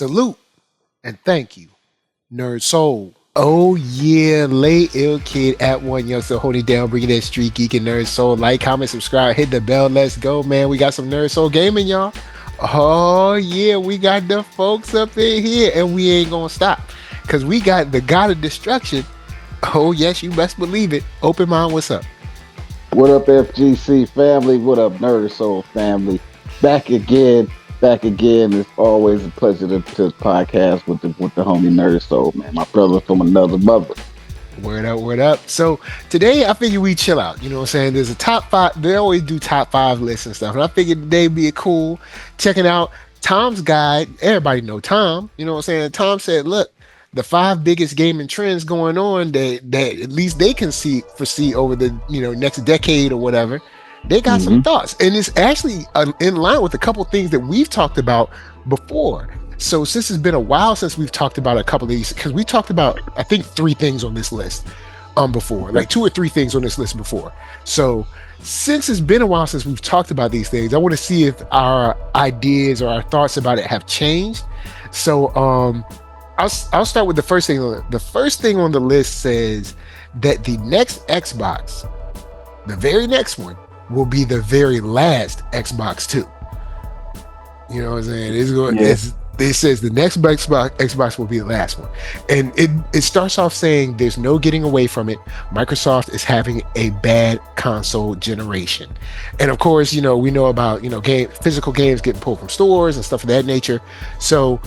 Salute and thank you, NERDSoul. Oh yeah, lay ill kid at OneYoungsta holding down, bringing that street geek and NERDSoul. Like, comment, subscribe, hit the bell. Let's go, man. We got some NERDSoul gaming, y'all. Oh yeah, we got the folks up in here, and we ain't gonna stop because we got the God of Destruction. Oh yes, you best believe it. Open mind, what's up? What up, FGC family? What up, NERDSoul family? Back again, back again. It's always a pleasure to podcast with the homie NERDSoul, man. My brother from another mother. Word up, word up. So today I figured we chill out. You know what I'm saying? There's a top five. They always do top five lists and stuff. And I figured today would be a cool checking out Tom's guide. Everybody know Tom. You know what I'm saying? Tom said, look, the five biggest gaming trends going on that at least they can foresee over the next decade or whatever. They got some thoughts, and it's actually in line with a couple things that we've talked about before. So since it's been a while since we've talked about a couple of these, because we talked about I think three things on this list before, like two or three things on this list before. So since it's been a while since we've talked about these things, I want to see if our ideas or our thoughts about it have changed. So I'll start with the first thing. The first thing on the list says that the next Xbox, the very next one, will be the very last Xbox 2. You know what I'm saying? It says the next Xbox will be the last one. And it starts off saying there's no getting away from it. Microsoft is having a bad console generation. And of course, we know about, physical games getting pulled from stores and stuff of that nature. So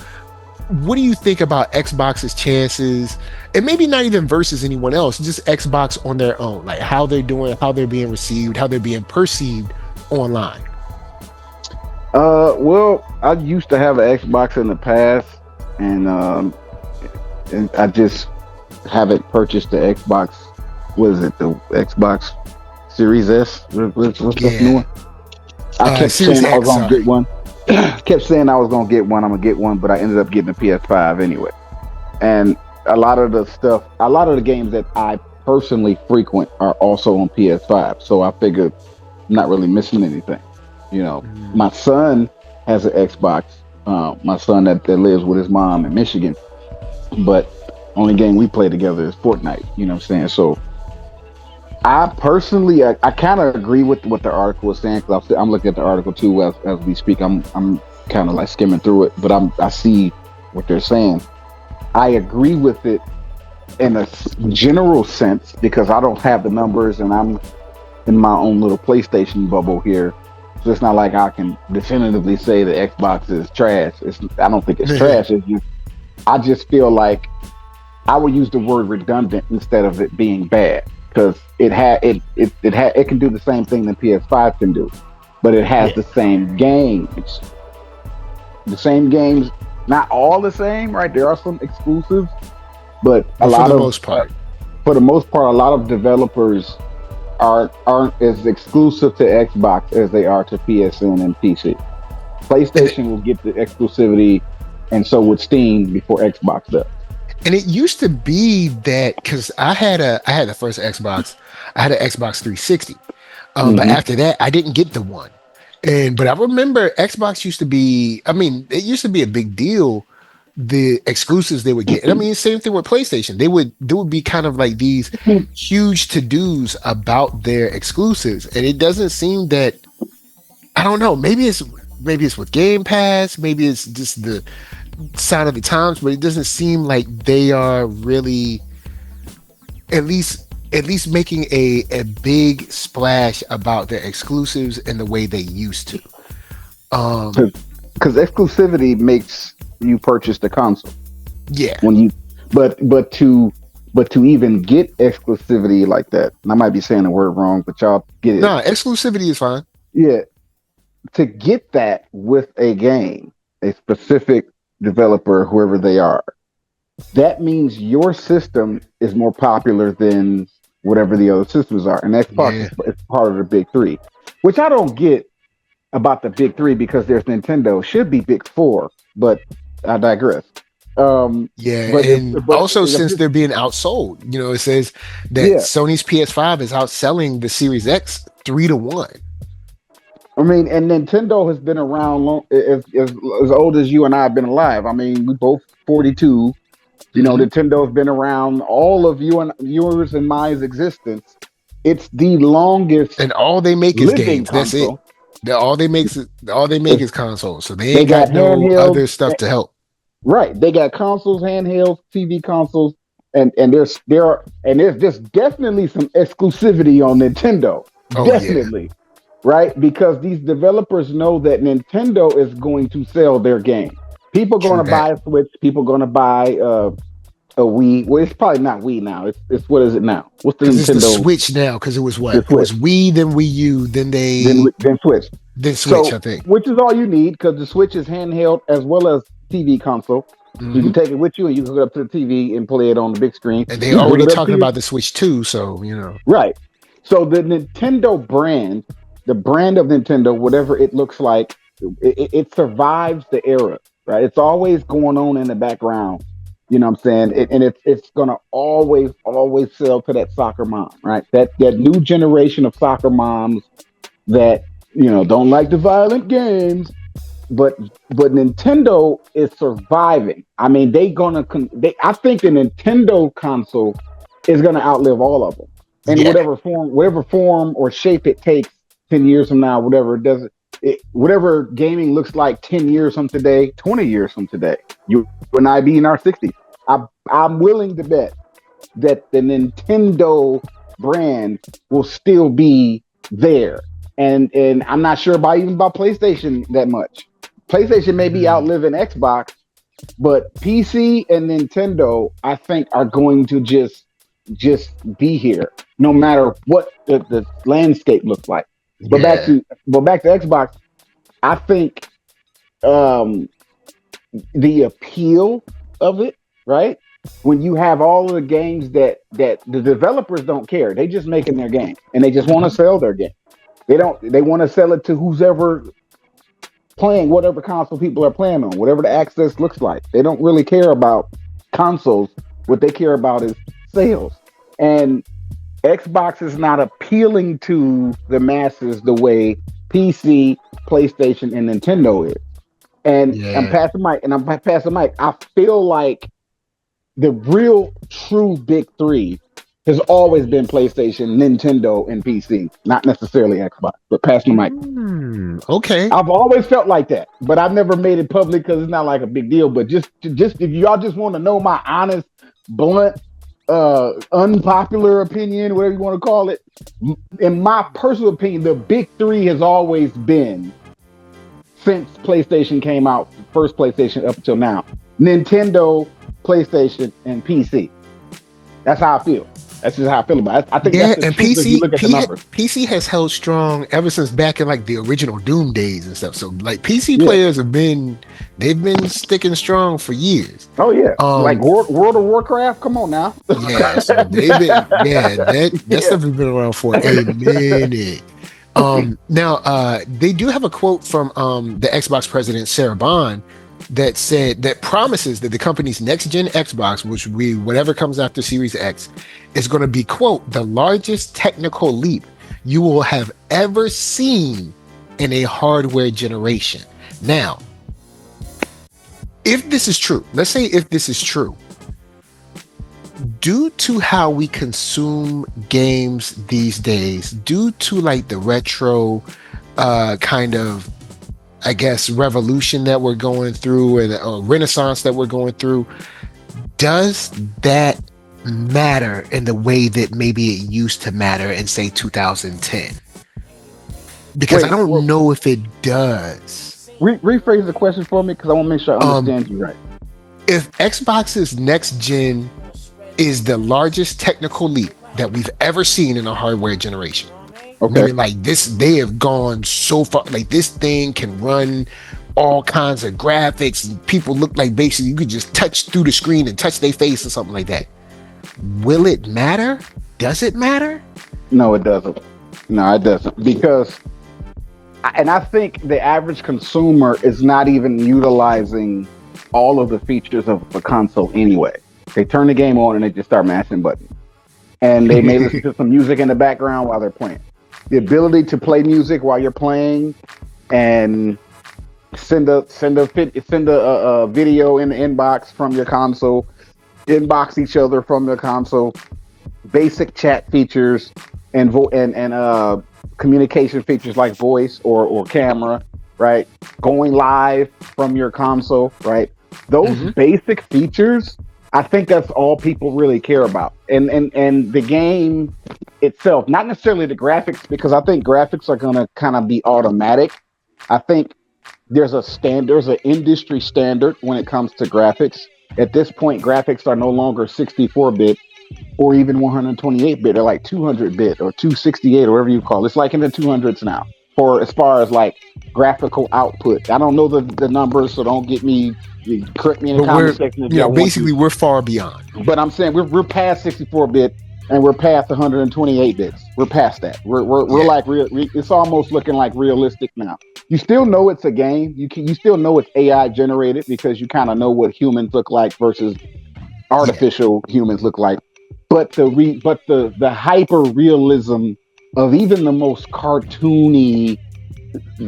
what do you think about Xbox's chances, and maybe not even versus anyone else, just Xbox on their own, like how they're doing, how they're being received, how they're being perceived online? Well, I used to have an Xbox in the past, and I just haven't purchased the Xbox. What is it? The Xbox Series S? What's the new one? I kept saying I was gonna get one. Kept saying I was gonna get one. I'm gonna get one, but I ended up getting a PS5 anyway. And a lot of the games that I personally frequent are also on PS5. So I figured I'm not really missing anything. My son has an Xbox. My son that lives with his mom in Michigan, but only game we play together is Fortnite. You know what I'm saying? So I personally, I kind of agree with what the article was saying, because I'm looking at the article too as we speak. I'm kind of like skimming through it, but I see what they're saying. I agree with it in a general sense because I don't have the numbers and I'm in my own little PlayStation bubble here. So it's not like I can definitively say the Xbox is trash. I don't think it's trash. I just feel like I would use the word redundant instead of it being bad. Because it can do the same thing that PS5 can do, but it has the same games. The same games, not all the same, right? There are some exclusives, but for the most part, a lot of developers aren't as exclusive to Xbox as they are to PSN and PC. PlayStation will get the exclusivity, and so would Steam before Xbox does. And it used to be that, because I had the first Xbox, I had an Xbox 360, but after that I didn't get the one. But I remember Xbox used to be, it used to be a big deal, the exclusives they would get. And same thing with PlayStation. There would be kind of like these huge to-dos about their exclusives, and it doesn't seem that, I don't know, maybe it's with Gamepads, maybe it's just the sign of the times, but it doesn't seem like they are really at least making a big splash about their exclusives in the way they used to. Because exclusivity makes you purchase the console. Yeah. But to even get exclusivity like that, and I might be saying the word wrong, but y'all get it. No, exclusivity is fine. Yeah. To get that with a game, a specific developer, whoever they are, that means your system is more popular than whatever the other systems are. And Xbox is part of the big three, which I don't get about the big three, because there's Nintendo, should be big four, but I digress. Also since they're being outsold, it says that Sony's PS5 is outselling the Series X 3-1. I mean, and Nintendo has been around long, as old as you and I have been alive. I mean, we both 42. You know, Hmm. Nintendo's been around all of yours and mine's existence. It's the longest And all they make is living games. That's it. console. All they make is consoles. So they They ain't got got no handhelds, other stuff to help. right? They got consoles, handhelds, TV consoles, and there's just definitely some exclusivity on Nintendo, Oh yeah, definitely, right? Because these developers know that Nintendo is going to sell their game. People going true to that. buy a Switch. People going to buy a Wii. Well, it's probably not Wii now. It's what is it now? What's the Because it's the Nintendo? Switch now. Because it was The what? It Switch. was Wii, then Wii U, Then Switch. then Switch. So, I think. which is all you need because the Switch is handheld as well as TV console. So you can Hmm. take it with you and you can hook it up to the TV and play it on the big screen. And they You can hook already it up to talking your about the Switch too. So you know. right. So the Nintendo brand, the brand of Nintendo, whatever it looks like, it survives the era. Right. It's always going on in the background. You know what I'm saying? And it's gonna always sell to that soccer mom, right? That new generation of soccer moms that don't like the violent games, but Nintendo is surviving. I mean, I think the Nintendo console is gonna outlive all of them in Yeah. whatever form or shape it takes 10 years from now, whatever it does. Whatever gaming looks like 10 years from today, 20 years from today, you and I be in our 60s. I'm willing to bet that the Nintendo brand will still be there. And I'm not sure about PlayStation that much. PlayStation may be outliving Xbox, but PC and Nintendo, I think, are going to just be here, no matter what the landscape looks like. But Yeah. back to Xbox, I think the appeal of it, right? When you have all of the games that the developers don't care, they just making their game and they just want to sell their game. They want to sell it to who's ever playing whatever console people are playing on, whatever the access looks like. They don't really care about consoles. What they care about is sales. And Xbox is not appealing to the masses the way PC, PlayStation, and Nintendo is. And I'm Yeah. passing Mike, I feel like the real true big three has always been PlayStation, Nintendo, and PC, not necessarily Xbox. But passing the mic. Okay. I've always felt like that, but I've never made it public because it's not like a big deal. But just if y'all just want to know my honest, blunt, unpopular opinion, whatever you want to call it, in my personal opinion, the big three has always been, since PlayStation came out, first PlayStation up until now, Nintendo, PlayStation, and PC. That's how I feel. That's just how I feel about it. I think Yeah, that's the and truth if you look at the numbers. PC has held strong ever since back in like the original Doom days and stuff. So like PC Yeah. players they've been sticking strong for years. Oh yeah. Like Um, World of Warcraft. Come on now. yeah, so they've been that Yeah. stuff has been around for a minute. Now they do have a quote from the Xbox president Sarah Bond that promises that the company's next gen Xbox, which will be whatever comes after Series X, is going to be, quote, the largest technical leap you will have ever seen in a hardware generation. Now, if this is true, let's say if this is true, due to how we consume games these days, due to like the retro kind of, I guess, revolution that we're going through and renaissance that we're going through, does that matter in the way that maybe it used to matter in, say, 2010? Because I don't know if it does. Rephrase the question for me because I want to make sure I understand you right. If Xbox's next gen is the largest technical leap that we've ever seen in a hardware generation, okay, meaning like this, they have gone so far, like this thing can run all kinds of graphics and people look like basically you could just touch through the screen and touch their face or something like that. Will it matter? Does it matter? No, it doesn't. No, it doesn't. Because, and I think the average consumer is not even utilizing all of the features of a console anyway. They turn the game on and they just start mashing buttons. And they may listen to some music in the background while they're playing. the ability to play music while you're playing, and send a video in the inbox from your console, inbox each other from the console, basic chat features, and communication features like voice or camera, right? Going live from your console, right? Those basic features, I think that's all people really care about. And the game itself, not necessarily the graphics, because I think graphics are gonna kind of be automatic. I think there's an industry standard when it comes to graphics. At this point, graphics are no longer 64-bit or even 128-bit. They're like 200-bit or 268 or whatever you call it. It's like in the 200s now for as far as like graphical output. I don't know the numbers, so don't get me, correct me in the comment section. Basically, we're far beyond. But I'm saying we're past 64-bit and we're past 128 bits. We're past that. We're like it's almost looking like realistic now. You still know it's a game. You still know it's AI generated because you kind of know what humans look like versus artificial humans look like. But the hyper realism of even the most cartoony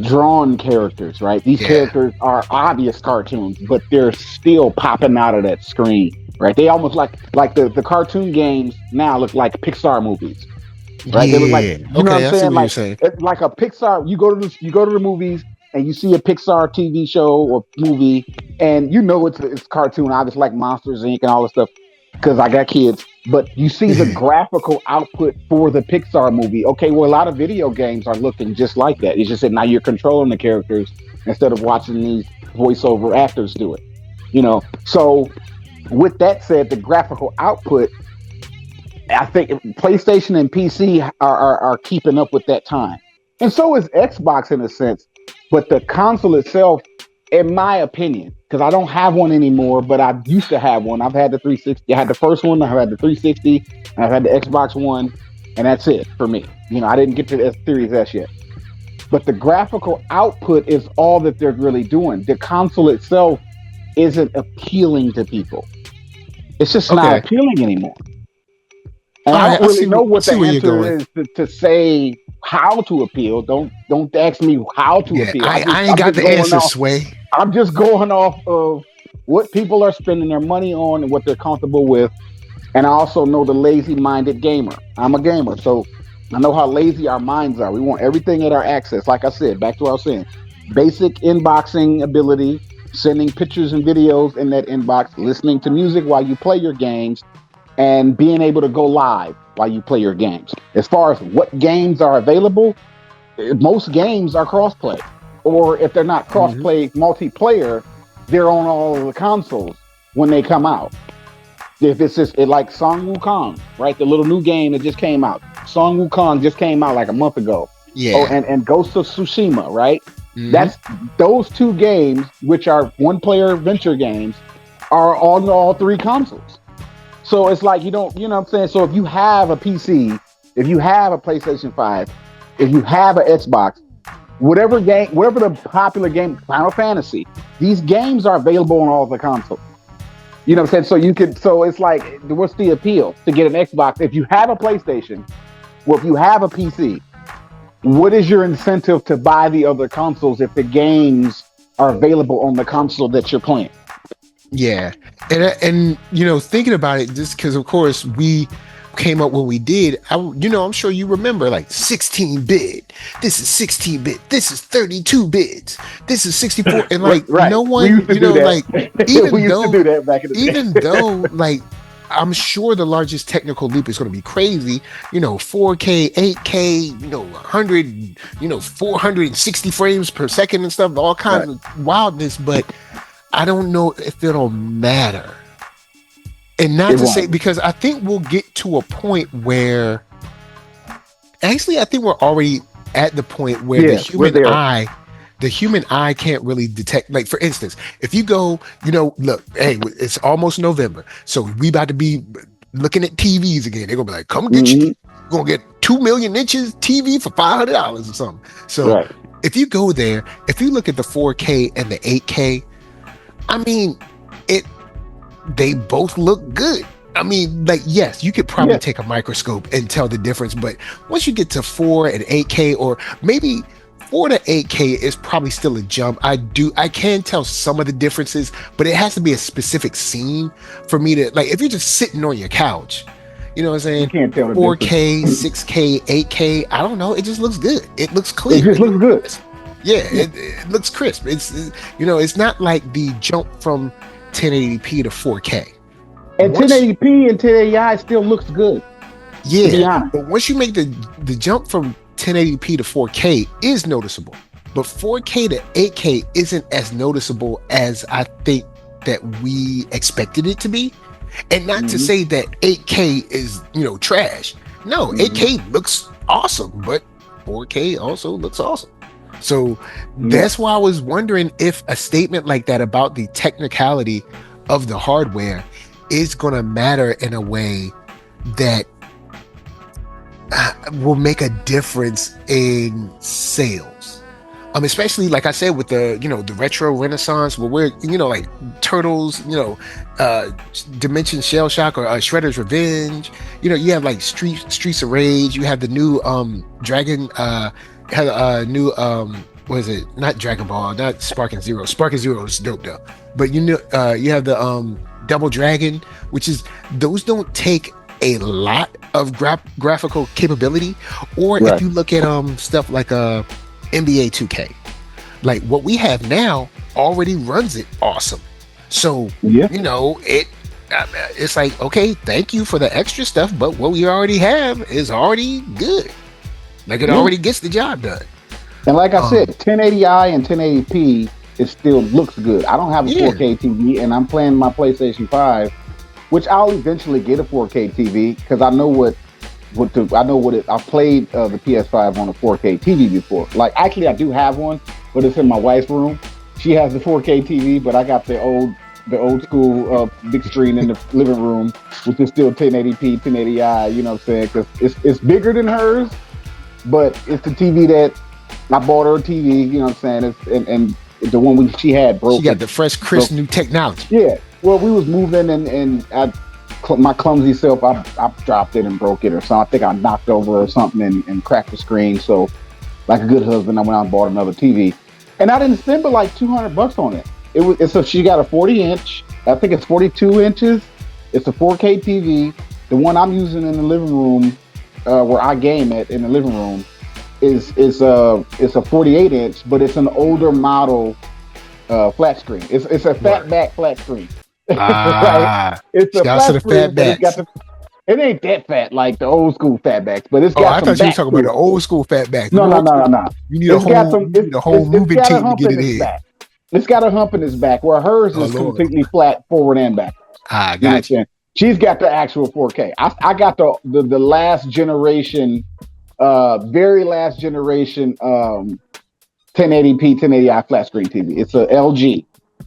drawn characters, right? These characters are obvious cartoons, but they're still popping out of that screen, right? They almost like the cartoon games now look like Pixar movies, right? They look like, you know what I'm saying? Like, it's like a Pixar. You go to the movies and you see a Pixar TV show or movie, and you know it's cartoon, obviously, like Monsters Inc. and all this stuff, because I got kids. But you see the graphical output for the Pixar movie. Okay, well, a lot of video games are looking just like that. It's just that now you're controlling the characters instead of watching these voiceover actors do it. You know, so with that said, the graphical output, I think PlayStation and PC are keeping up with that time. And so is Xbox in a sense. But the console itself, in my opinion, because I don't have one anymore, but I used to have one. I've had the 360. I had the first one. I've had the 360. And I've had the Xbox One. And that's it for me. You know, I didn't get to the Series S yet. But the graphical output is all that they're really doing. The console itself isn't appealing to people. It's just not appealing anymore. And I don't really know what the answer is to say how to appeal. Don't ask me how to appeal. I ain't got the answer, Sway. I'm just going off of what people are spending their money on and what they're comfortable with. And I also know the lazy-minded gamer. I'm a gamer, so I know how lazy our minds are. We want everything at our access. Like I said, back to what I was saying. Basic inboxing ability, sending pictures and videos in that inbox, listening to music while you play your games, and being able to go live while you play your games. As far as what games are available, most games are crossplay. Or if they're not crossplay multiplayer, they're on all of the consoles when they come out. If it's just like Song Wukong, right? The little new game that just came out. Song Wukong just came out like a month ago. Yeah. Oh, and Ghost of Tsushima, right? That's those two games, which are one-player adventure games, are on all three consoles. So it's like you know what I'm saying? So if you have a PC, if you have a PlayStation 5, if you have an Xbox, whatever the popular game, Final Fantasy, these games are available on all the consoles. You know what I'm saying? So it's like, what's the appeal to get an Xbox? If you have a PlayStation, or if you have a PC, what is your incentive to buy the other consoles if the games are available on the console that you're playing? Yeah. And thinking about it, just because, of course, we came up when we did, I'm sure you remember, like 16-bit. This is 16-bit. This is 32 bits. This is 64. And like no one, like even though like I'm sure the largest technical leap is going to be crazy, 4K, 8K, 100, 460 frames per second and stuff, all kinds of wildness, but I don't know if it'll matter. And not to say, because I think we'll get to a point where, actually, I think we're already at the point where the human eye can't really detect. Like, for instance, if you go, look, hey, it's almost November, so we about to be looking at TVs again. They're gonna be like, come get you're gonna get 2 million inches TV for $500 or something. So if you go there, if you look at the 4K and the 8K, I mean, they both look good. I mean, like, yes, you could probably take a microscope and tell the difference, but once you get to 4 and 8K, or maybe 4 to 8K is probably still a jump. I can tell some of the differences, but it has to be a specific scene for me to, like, if you're just sitting on your couch, you know what I'm saying? You can't tell the 4K, difference. 6K, 8K, I don't know. It just looks good. It looks clear. It just looks good. Yeah, it looks crisp. It's not like the jump from 1080p to 4K. And 1080p and 1080i still looks good. Yeah, but once you make the jump from 1080p to 4K is noticeable, but 4K to 8K isn't as noticeable as I think that we expected it to be. And not to say that 8K is, trash. No, 8K looks awesome, but 4K also looks awesome. So that's why I was wondering if a statement like that about the technicality of the hardware is going to matter in a way that will make a difference in sales. Especially like I said with the the retro renaissance, where we're like Turtles, Dimension Shell Shock, or Shredder's Revenge. You have like Streets of Rage. You have the new Dragon had a new what is it? Not Dragon Ball, not Spark and Zero. Spark and Zero is dope though. But you have the Double Dragon, which is, those don't take a lot of graphical capability. Or if you look at stuff like NBA 2K, like what we have now already runs it awesome. So it's like, okay, thank you for the extra stuff, but what we already have is already good. Like it already gets the job done. And like I said, 1080i and 1080p, it still looks good. I don't have a 4K TV, and I'm playing my PlayStation 5, which I'll eventually get a 4K TV because I know I've played the PS5 on a 4K TV before. Like, actually, I do have one, but it's in my wife's room. She has the 4K TV, but I got the old school big screen in the living room, which is still 1080p, 1080i. You know what I'm saying? Because it's bigger than hers, but it's the TV that I bought her a TV. You know what I'm saying? And the one she had broke. She got the fresh, crisp new technology. Yeah. Well, we was moving and my clumsy self, I dropped it and broke it or something. I think I knocked over or something and cracked the screen. So, like a good husband, I went out and bought another TV, and I didn't spend but like $200 on it. She got a 40-inch. I think it's 42 inches. It's a 4K TV. The one I'm using in the living room, where I game at in the living room, is a 48-inch, but it's an older model flat screen. It's a fatback flat screen. Right? It's a flat screen, but it ain't that fat like the old school fatbacks, but it's got some. I thought you were talking about the old school fatbacks. No. You need a whole moving team to get it in. It's got a hump in its back, where hers is completely flat forward and back. Got you. She's got the actual 4K. I got the last generation, very last generation 1080p, 1080i flat screen TV. It's a LG,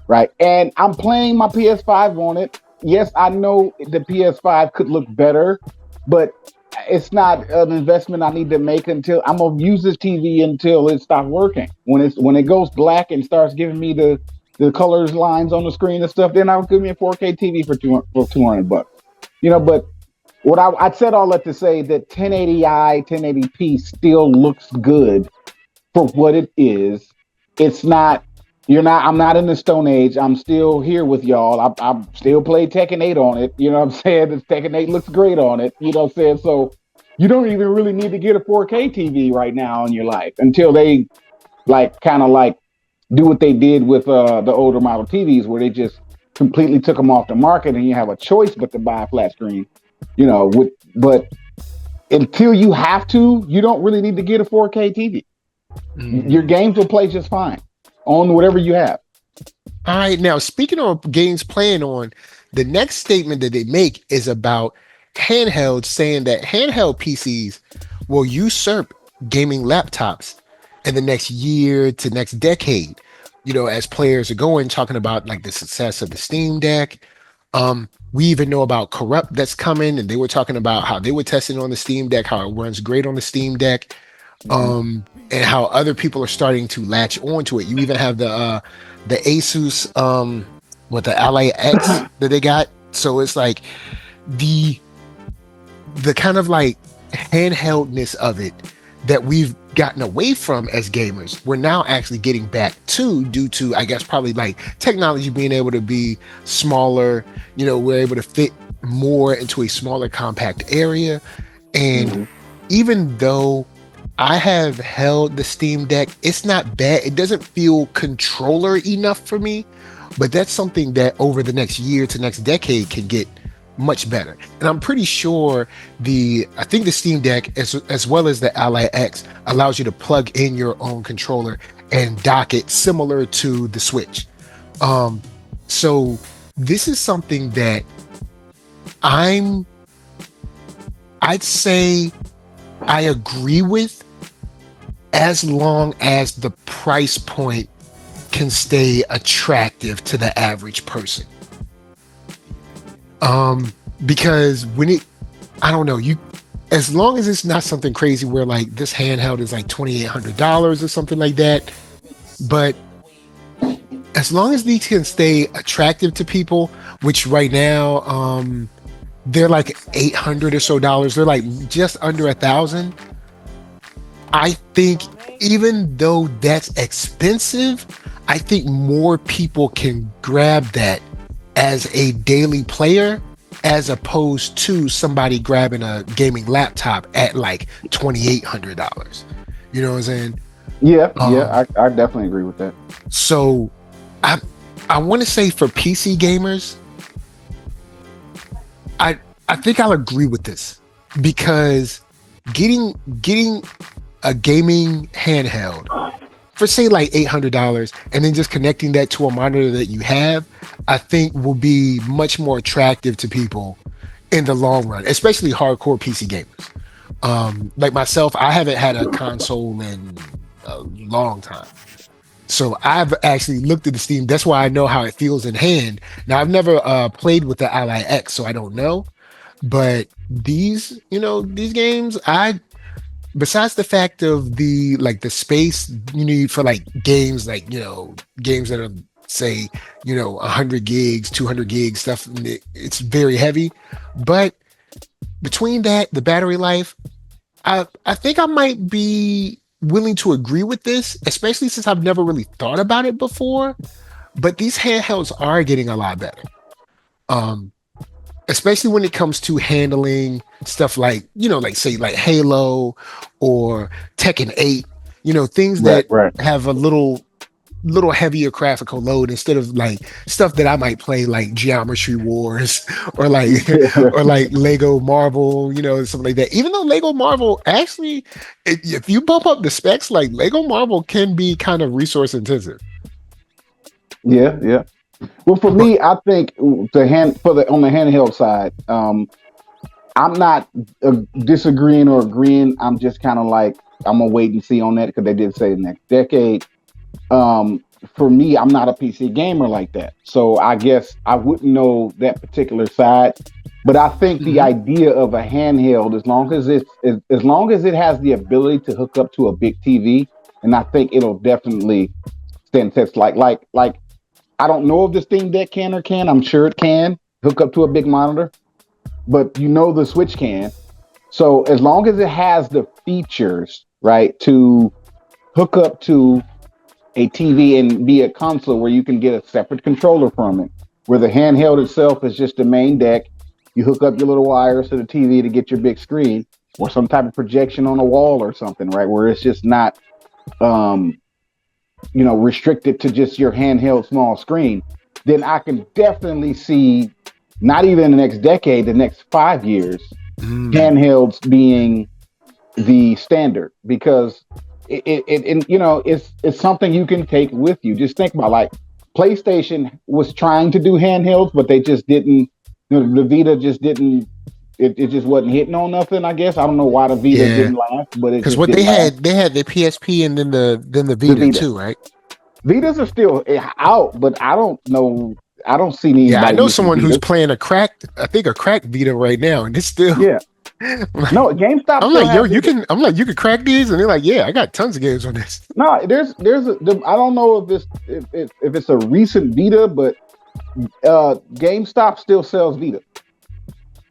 right? And I'm playing my PS5 on it. Yes, I know the PS5 could look better, but it's not an investment I need to make until I'm gonna use this TV until it stops working. When it goes black and starts giving me the colors lines on the screen and stuff, then I'll give me a 4K TV for $200. But what I said all that to say that 1080i, 1080p still looks good for what it is. It's not. I'm not in the Stone Age. I'm still here with y'all. I still play Tekken 8 on it. You know what I'm saying? The Tekken 8 looks great on it. You know what I'm saying? So you don't even really need to get a 4K TV right now in your life until they kind of do what they did with the older model TVs, where they just completely took them off the market and you have a choice but to buy a flat screen. But until you have to, you don't really need to get a 4K TV. Your games will play just fine on whatever you have. All right. Now, speaking of games playing on, the next statement that they make is about handheld, saying that handheld PCs will usurp gaming laptops in the next year to next decade. As players are talking about like the success of the Steam Deck. We even know about Corrupt that's coming, and they were talking about how they were testing on the Steam Deck, how it runs great on the Steam Deck. And how other people are starting to latch onto it. You even have the Asus with the Ally X that they got. So it's like the kind of like handheldness of it that we've gotten away from as gamers, we're now actually getting back to, due to, I guess, probably like technology being able to be smaller. We're able to fit more into a smaller compact area. And even though I have held the Steam Deck, it's not bad. It doesn't feel controller enough for me, but that's something that over the next year to next decade can get much better. And I'm pretty sure I think the Steam Deck, as well as the Ally X, allows you to plug in your own controller and dock it similar to the Switch. So this is something that I'd say I agree with, as long as the price point can stay attractive to the average person. Because I don't know, as long as it's not something crazy where like this handheld is like $2,800 or something like that, but as long as these can stay attractive to people, which right now, they're like $800 or so. They're like just under $1,000. I think even though that's expensive, I think more people can grab that as a daily player, as opposed to somebody grabbing a gaming laptop at like $2,800. You know what I'm saying? Yeah, I definitely agree with that. So I want to say for PC gamers, I think I'll agree with this, because getting a gaming handheld for say like $800 and then just connecting that to a monitor that you have, I think will be much more attractive to people in the long run, especially hardcore PC gamers. Like myself, I haven't had a console in a long time. So I've actually looked at the Steam. That's why I know how it feels in hand. Now, I've never played with the Ally X, so I don't know. But these games, besides the fact of the space you need for like games, games that are say 100 gigs, 200 gigs stuff, it's very heavy. But between that, the battery life, I think I might be willing to agree with this, especially since I've never really thought about it before. But these handhelds are getting a lot better. Especially when it comes to handling stuff like say Halo or Tekken 8, things that have a little heavier graphical load, instead of like stuff that I might play like Geometry Wars or like or like Lego Marvel, something like that. Even though Lego Marvel actually, if you bump up the specs, like Lego Marvel can be kind of resource intensive. Yeah. Well, for me, I think on the handheld side, I'm not disagreeing or agreeing. I'm just kind of like, I'm gonna wait and see on that, because they did say the next decade. For me, I'm not a PC gamer like that, so I guess I wouldn't know that particular side. But I think the idea of a handheld, as long as it has the ability to hook up to a big TV, and I think it'll definitely stand test. Like I don't know if the Steam Deck can. I'm sure it can hook up to a big monitor, but the Switch can. So as long as it has the features, right, to hook up to a TV and be a console where you can get a separate controller from it, where the handheld itself is just the main deck, you hook up your little wires to the TV to get your big screen, or some type of projection on a wall or something, right, where it's just not restricted to just your handheld small screen, then I can definitely see, not even in the next decade, the next 5 years, handhelds being the standard, because it's something you can take with you. Just think about, like, PlayStation was trying to do handhelds, but they just didn't. The Vita just didn't. It just wasn't hitting on nothing. I guess I don't know why the Vita didn't last, but because what they had the PSP and then the Vita too, right? Vitas are still out, but I don't know. I don't see any. Yeah, I know someone who's playing a cracked Vita right now, and it's still no, GameStop. I'm like, yo, you can crack these, and they're like, yeah, I got tons of games on this. No, there's I don't know if it's a recent Vita, but GameStop still sells Vita.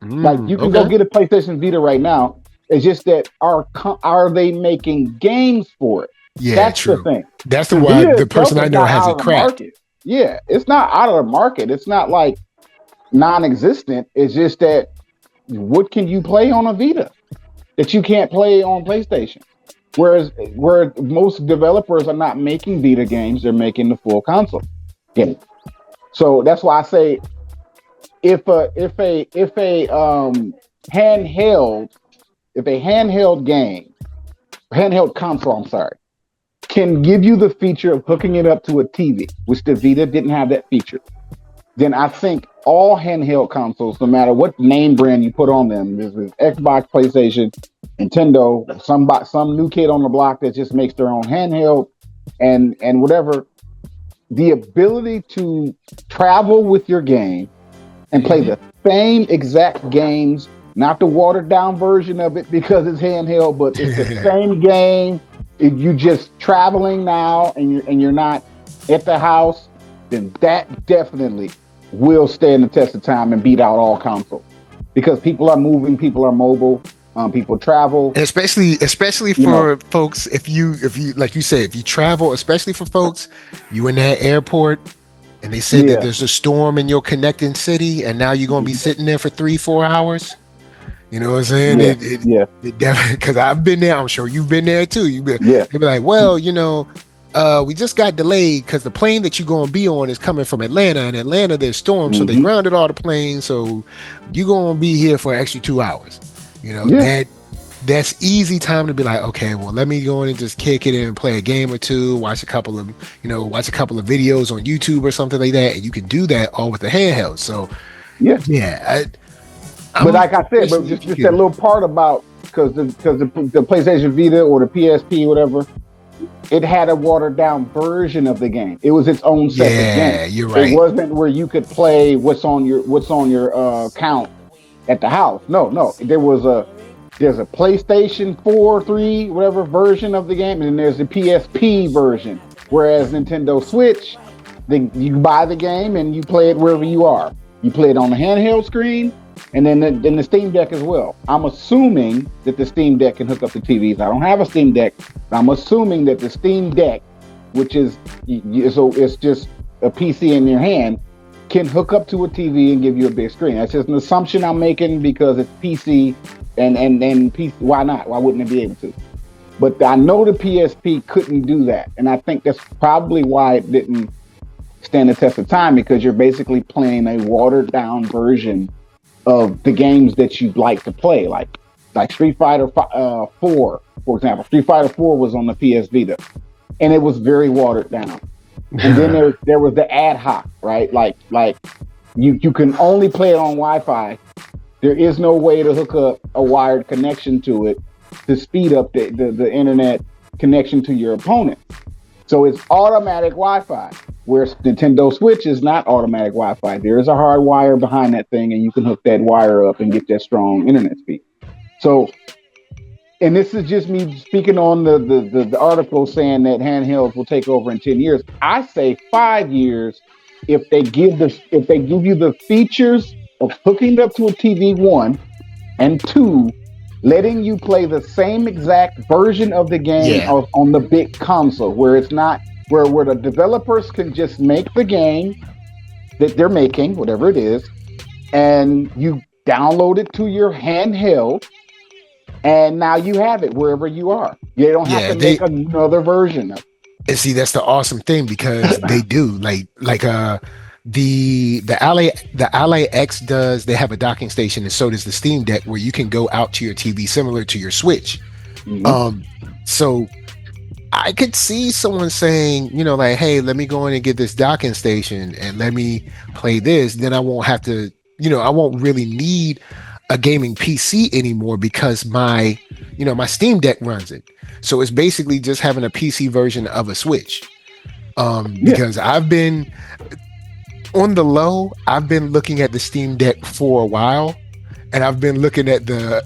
Like you can go Okay. get a PlayStation Vita right now. It's just that are they making games for it? Yeah, That's the true. thing. That's the The one. Vita The itself person I is know not has out it of the cracked. market. Yeah, it's not out of the market. It's not like non-existent. It's just that what can you play on a Vita that you can't play on PlayStation? Whereas where most developers are not making Vita games, they're making the full console game. So that's why I say if a handheld if a handheld game, handheld console, I'm sorry, can give you the feature of hooking it up to a TV, which the Vita didn't have that feature, then I think all handheld consoles, no matter what name brand you put on them, this is Xbox, PlayStation, Nintendo, some new kid on the block that just makes their own handheld and whatever, the ability to travel with your game and play the same exact games, not the watered down version of it because it's handheld, but it's the same game. If you just traveling now and you're not at the house, then that definitely will stand the test of time and beat out all consoles because people are moving, people are mobile, people travel. And especially You know, for folks, if you like you said, if you travel, especially for folks, you in that airport and they said that yeah, there's a storm in your connecting city, and now you're gonna be sitting there for 3-4 hours. You know what I'm saying? yeah, yeah, It definitely, because I've been there. I'm sure you've been there too. yeah, They be like, well, we just got delayed because the plane that you're gonna be on is coming from Atlanta, and Atlanta there's storms, so they hmm, grounded all the planes. So you're gonna be here for an extra 2 hours. yeah, That's easy time to be like, okay, well, let me go in and just kick it and play a game or two, watch a couple of videos on YouTube or something like that, and you can do that all with the handheld. So yeah. yeah, But I'm like I said, but especially just that interested. little part about because the PlayStation Vita or the PSP, whatever, it had a watered down version of the game. It was its own separate game. Yeah, you're It right. wasn't where you could play what's on your account at the house. No, no. There's a PlayStation 4, 3, whatever version of the game, and then there's the PSP version. Whereas Nintendo Switch, you buy the game and you play it wherever you are. You play it on the handheld screen, and then the Steam Deck as well. I'm assuming that the Steam Deck can hook up to TVs. I don't have a Steam Deck, but I'm assuming that the Steam Deck, which is so it's just a PC in your hand, can hook up to a TV and give you a big screen. That's just an assumption I'm making because it's PC and PC. Why not? Why wouldn't it be able to? But I know the PSP couldn't do that, and I think that's probably why it didn't stand the test of time because you're basically playing a watered down version of the games that you'd like to play, like Street Fighter 4, for example. Street Fighter 4 was on the PS Vita, and it was very watered down. And then there was the ad hoc, right? Like you can only play it on Wi-Fi. There is no way to hook up a wired connection to it to speed up the internet connection to your opponent. So it's automatic Wi-Fi, where Nintendo Switch is not automatic Wi-Fi. There is a hard wire behind that thing, and you can hook that wire up and get that strong internet speed. So, and this is just me speaking on the article saying that handhelds will take over in 10 years. I say 5 years if they give you the features of hooking up to a TV, one, and two, letting you play the same exact version of the game Yeah, on the big console, where it's not where the developers can just make the game that they're making, whatever it is, and you download it to your handheld, and now you have it wherever you are. You don't have yeah. to make another version of it. And see, that's the awesome thing because they do the Ally X does. They have a docking station, and so does the Steam Deck, where you can go out to your TV, similar to your Switch. Mm-hmm. So I could see someone saying, like, hey, let me go in and get this docking station and let me play this. Then I won't have to, I won't really need a gaming PC anymore because my Steam Deck runs it. So it's basically just having a PC version of a Switch. Yeah. Because I've been on the low, I've been looking at the Steam Deck for a while, and I've been looking at the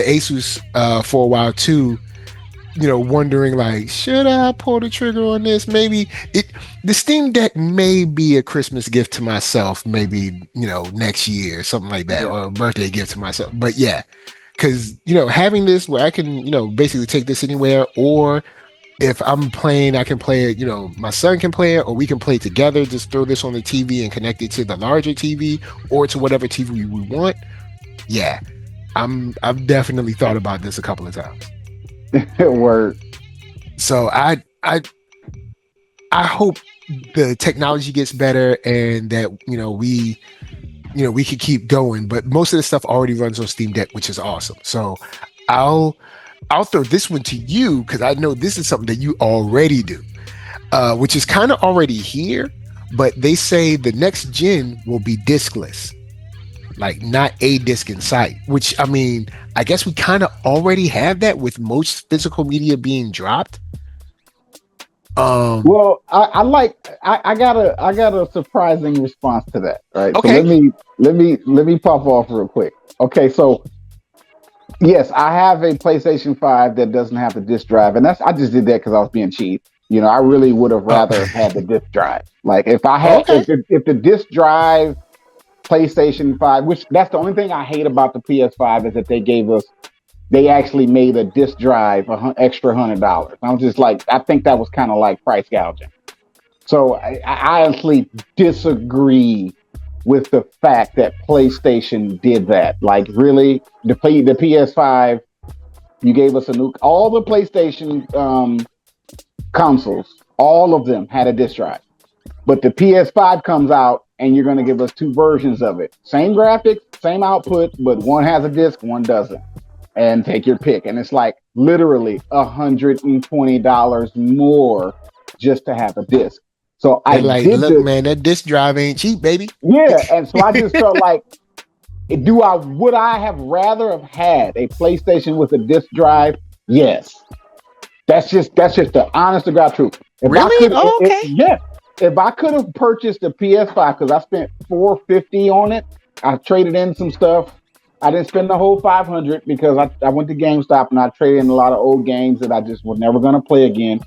Asus for a while too. wondering like, should I pull the trigger on this? Maybe the Steam Deck may be a Christmas gift to myself, maybe, next year, something like that, Yeah. or a birthday gift to myself. But yeah, because, having this where I can, basically take this anywhere, or if I'm playing, I can play it, my son can play it, or we can play it together, just throw this on the TV and connect it to the larger TV or to whatever TV we want. Yeah, I've definitely thought about this a couple of times. Word. So I hope the technology gets better and that we could keep going. But most of the stuff already runs on Steam Deck, which is awesome. So I'll throw this one to you because I know this is something that you already do, which is kind of already here. But they say the next gen will be diskless, like not a disc in sight. Which I mean, I guess we kind of already have that with most physical media being dropped. Well, I got a surprising response to that. Right. Okay. So let me pop off real quick. Okay. So yes, I have a PlayStation 5 that doesn't have the disc drive, and I just did that because I was being cheap. I really would have rather had the disc drive. Like if I had if the disc drive PlayStation 5, which that's the only thing I hate about the PS5 is that they actually made a disc drive extra $100. I was just like, I think that was kind of like price gouging. So I honestly disagree with the fact that PlayStation did that. Like, really, the PS5, you gave us all the PlayStation consoles, all of them had a disc drive. But the PS5 comes out and you're going to give us two versions of it. Same graphics, same output, but one has a disc, one doesn't. And take your pick. And it's like literally $120 more just to have a disc. So look, man, that disc drive ain't cheap, baby. Yeah, and so I just felt like, would I have rather have had a PlayStation with a disc drive? Yes. That's just the honest to God truth. Really? Okay. Yeah. If I could have purchased a PS5 because I spent $450 on it, I traded in some stuff. I didn't spend the whole $500 because I went to GameStop and I traded in a lot of old games that I just was never going to play again.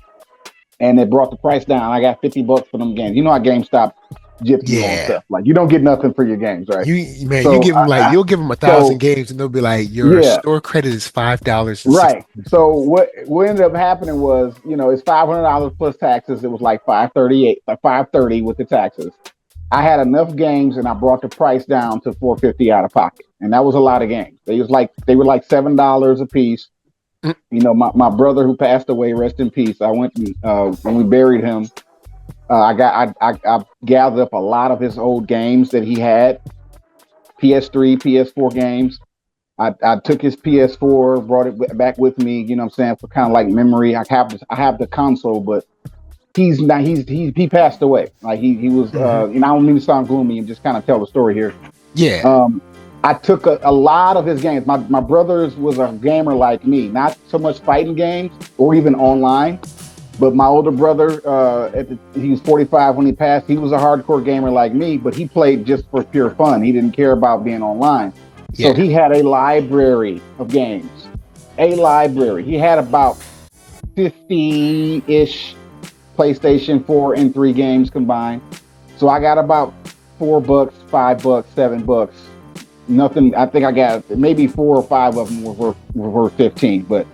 And it brought the price down. I got $50 for them games. You know how GameStop gyps you on stuff. Like, you don't get nothing for your games, right? You give them you'll give them 1,000 games and they'll be like, your store credit is $5. Right. So what ended up happening was, it's $500 plus taxes. It was like $530 with the taxes. I had enough games and I brought the price down to $450 out of pocket. And that was a lot of games. They were like $7 a piece. My brother who passed away, rest in peace. I went when we buried him. I gathered up a lot of his old games that he had, PS3, PS4 games. I took his PS4, brought it back with me. You know what I'm saying, for kind of like memory. I have the console, but he passed away. Like he was. I don't mean to sound gloomy and just kind of tell the story here. Yeah. I took a lot of his games. My brother was a gamer like me, not so much fighting games or even online. But my older brother, he was 45 when he passed. He was a hardcore gamer like me, but he played just for pure fun. He didn't care about being online. So he had a library of games. He had about 50-ish PlayStation 4 and 3 games combined. So I got about $4, $5, $7. Nothing. I think I got maybe 4 or 5 of them were worth 15, but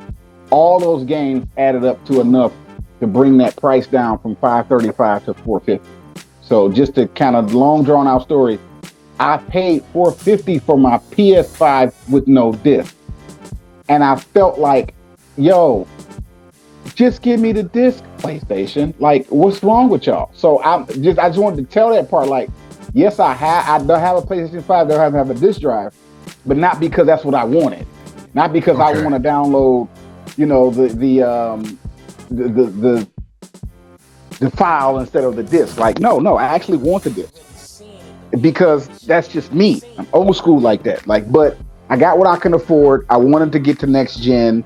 all those games added up to enough to bring that price down from $535 to $450. So just to kind of long drawn out story, I paid $450 for my PS5 with no disc, and I felt like, yo, just give me the disc, PlayStation. Like, what's wrong with y'all? So I just wanted to tell that part, like, yes, I don't have a PlayStation 5, don't have a disc drive, but not because that's what I wanted. Not because I want to download, the file instead of the disc. Like, no, I actually want the disc because that's just me. I'm old school like that. Like, but I got what I can afford. I wanted to get to next gen.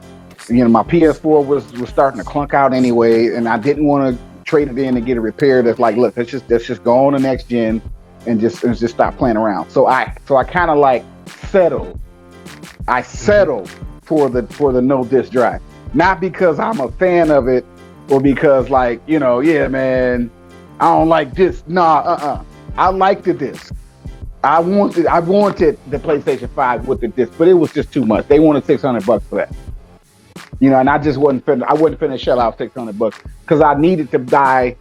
My PS4 was starting to clunk out anyway, and I didn't want to trade it in and get it repaired. That's like, look, let's just go on to next gen and just stop playing around. So I kind of like settled. I settled for the no disc drive. Not because I'm a fan of it or because like, yeah, man, I don't like this. Nah, I like the disc. I wanted the PlayStation 5 with the disc, but it was just too much. They wanted $600 for that. And I just wasn't finna shell out $600 because I needed to buy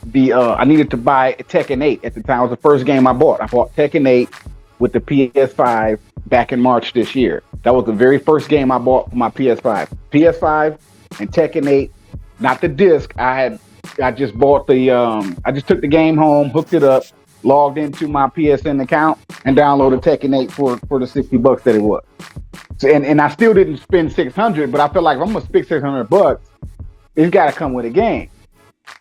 Tekken 8 at the time. It was the first game I bought. I bought Tekken 8 with the PS5 back in March this year. That was the very first game I bought for my PS5. PS5 and Tekken 8, not the disc. I just bought I just took the game home, hooked it up, logged into my PSN account, and downloaded Tekken 8 for the $60 that it was. So, and I still didn't spend $600, but I felt like if I'm gonna spend $600, it's got to come with a game.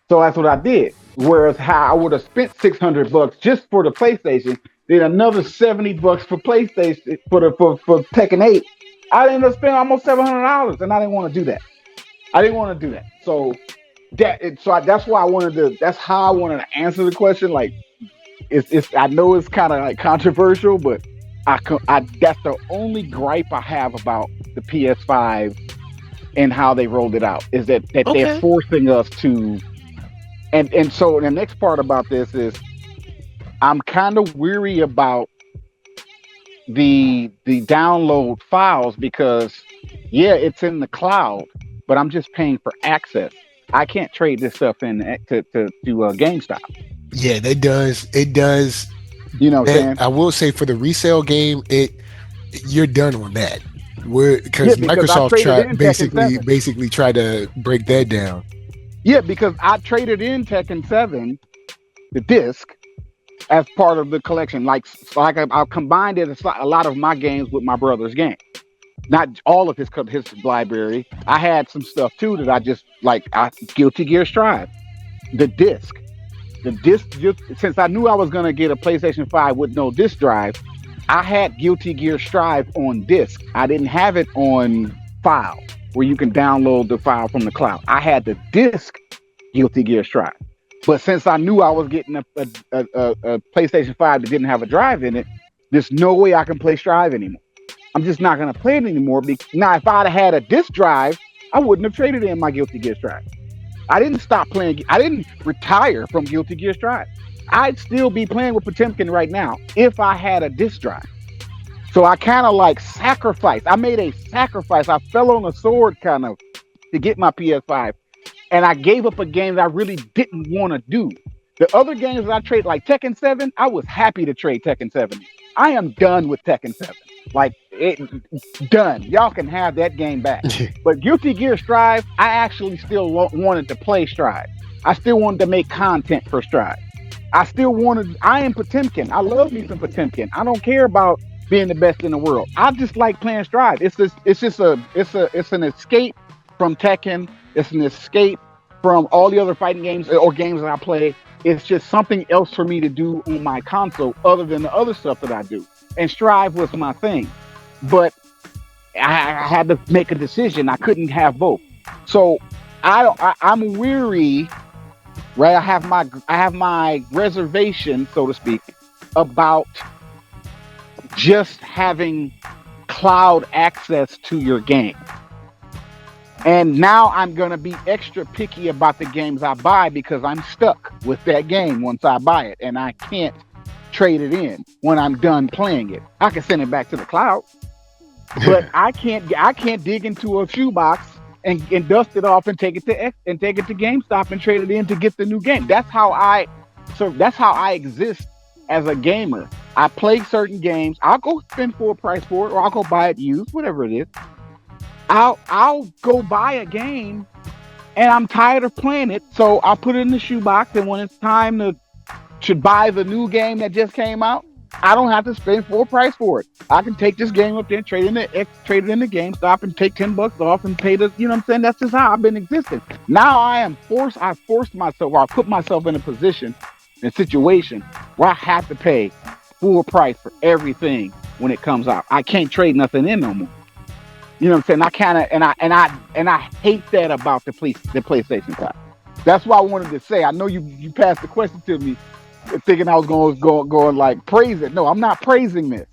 So that's what I did. Whereas how I would have spent $600 just for the PlayStation, then another $70 for PlayStation for Tekken 8. I ended up spending almost $700, and I didn't want to do that. So that's why I wanted to. That's how I wanted to answer the question. Like, it's. I know it's kind of like controversial, but that's the only gripe I have about the PS5 and how they rolled it out is that they're forcing us to. And so the next part about this is I'm kind of weary about the download files because it's in the cloud, but I'm just paying for access. I can't trade this stuff in to GameStop. Yeah, it does. It does. You know what I'm saying? I will say for the resale game, you're done on that. Because Microsoft basically tried to break that down. Yeah, because I traded in Tekken 7, the disc, as part of the collection. Like I combined a lot of my games with my brother's game. Not all of his library. I had some stuff too that I just like. Guilty Gear Strive, the disc. Just since I knew I was gonna get a PlayStation 5 with no disc drive, I had Guilty Gear Strive on disc. I didn't have it on file where you can download the file from the cloud. I had the disc Guilty Gear Strive. But since I knew I was getting a PlayStation 5 that didn't have a drive in it, there's no way I can play Strive anymore. I'm just not going to play it anymore. Now, if I'd have had a disc drive, I wouldn't have traded in my Guilty Gear Strive. I didn't stop playing. I didn't retire from Guilty Gear Strive. I'd still be playing with Potemkin right now if I had a disc drive. So I kind of like sacrificed. I made a sacrifice. I fell on a sword kind of to get my PS5. And I gave up a game that I really didn't want to do. The other games that I traded, like Tekken 7, I was happy to trade Tekken 7. I am done with Tekken 7. Like, done. Y'all can have that game back. But Guilty Gear Strive, I actually still wanted to play Strive. I still wanted to make content for Strive. I am Potemkin. I love me some Potemkin. I don't care about being the best in the world. I just like playing Strive. It's an escape from Tekken. It's an escape from all the other fighting games or games that I play. It's just something else for me to do on my console other than the other stuff that I do. And Strive was my thing. But I had to make a decision. I couldn't have both. So I'm weary, right? I have my reservation, so to speak, about just having cloud access to your game. And now I'm going to be extra picky about the games I buy because I'm stuck with that game once I buy it. And I can't trade it in when I'm done playing it. I can send it back to the cloud, but I can't dig into a shoebox and dust it off and take it to GameStop and trade it in to get the new game. That's how I exist as a gamer. I play certain games. I'll go spend full price for it, or I'll go buy it used, whatever it is. I'll go buy a game and I'm tired of playing it, so I'll put it in the shoebox, and when it's time to buy the new game that just came out, I don't have to spend full price for it. I can take this game up there, trade it in the GameStop and take $10 off and pay the, you know what I'm saying? That's just how I've been existing. Now I forced myself, or I put myself in a situation where I have to pay full price for everything when it comes out. I can't trade nothing in no more. You know what I'm saying? I kind of and I hate that about the PlayStation 5. That's why I wanted to say. I know you passed the question to me, thinking I was going like praise it. No, I'm not praising this.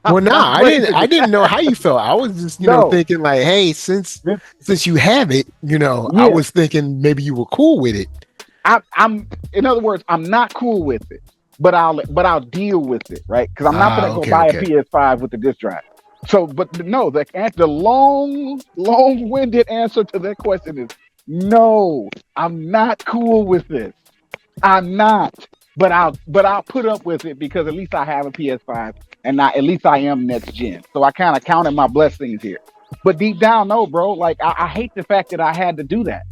Well, nah, I'm I didn't know how you felt. I was just, no, thinking like, hey, since you have it, I yeah, was thinking maybe you were cool with it. I'm in other words, I'm not cool with it, but I'll deal with it, right? Because I'm not gonna go Okay, buy a okay. PS5 with the disc drive. So, but no, the long-winded answer to that question is no. I'm not cool with this. I'm not. But I'll put up with it because at least I have a PS5 and at least I am next gen. So I kind of counted my blessings here. But deep down, no, bro. Like I hate the fact that I had to do that.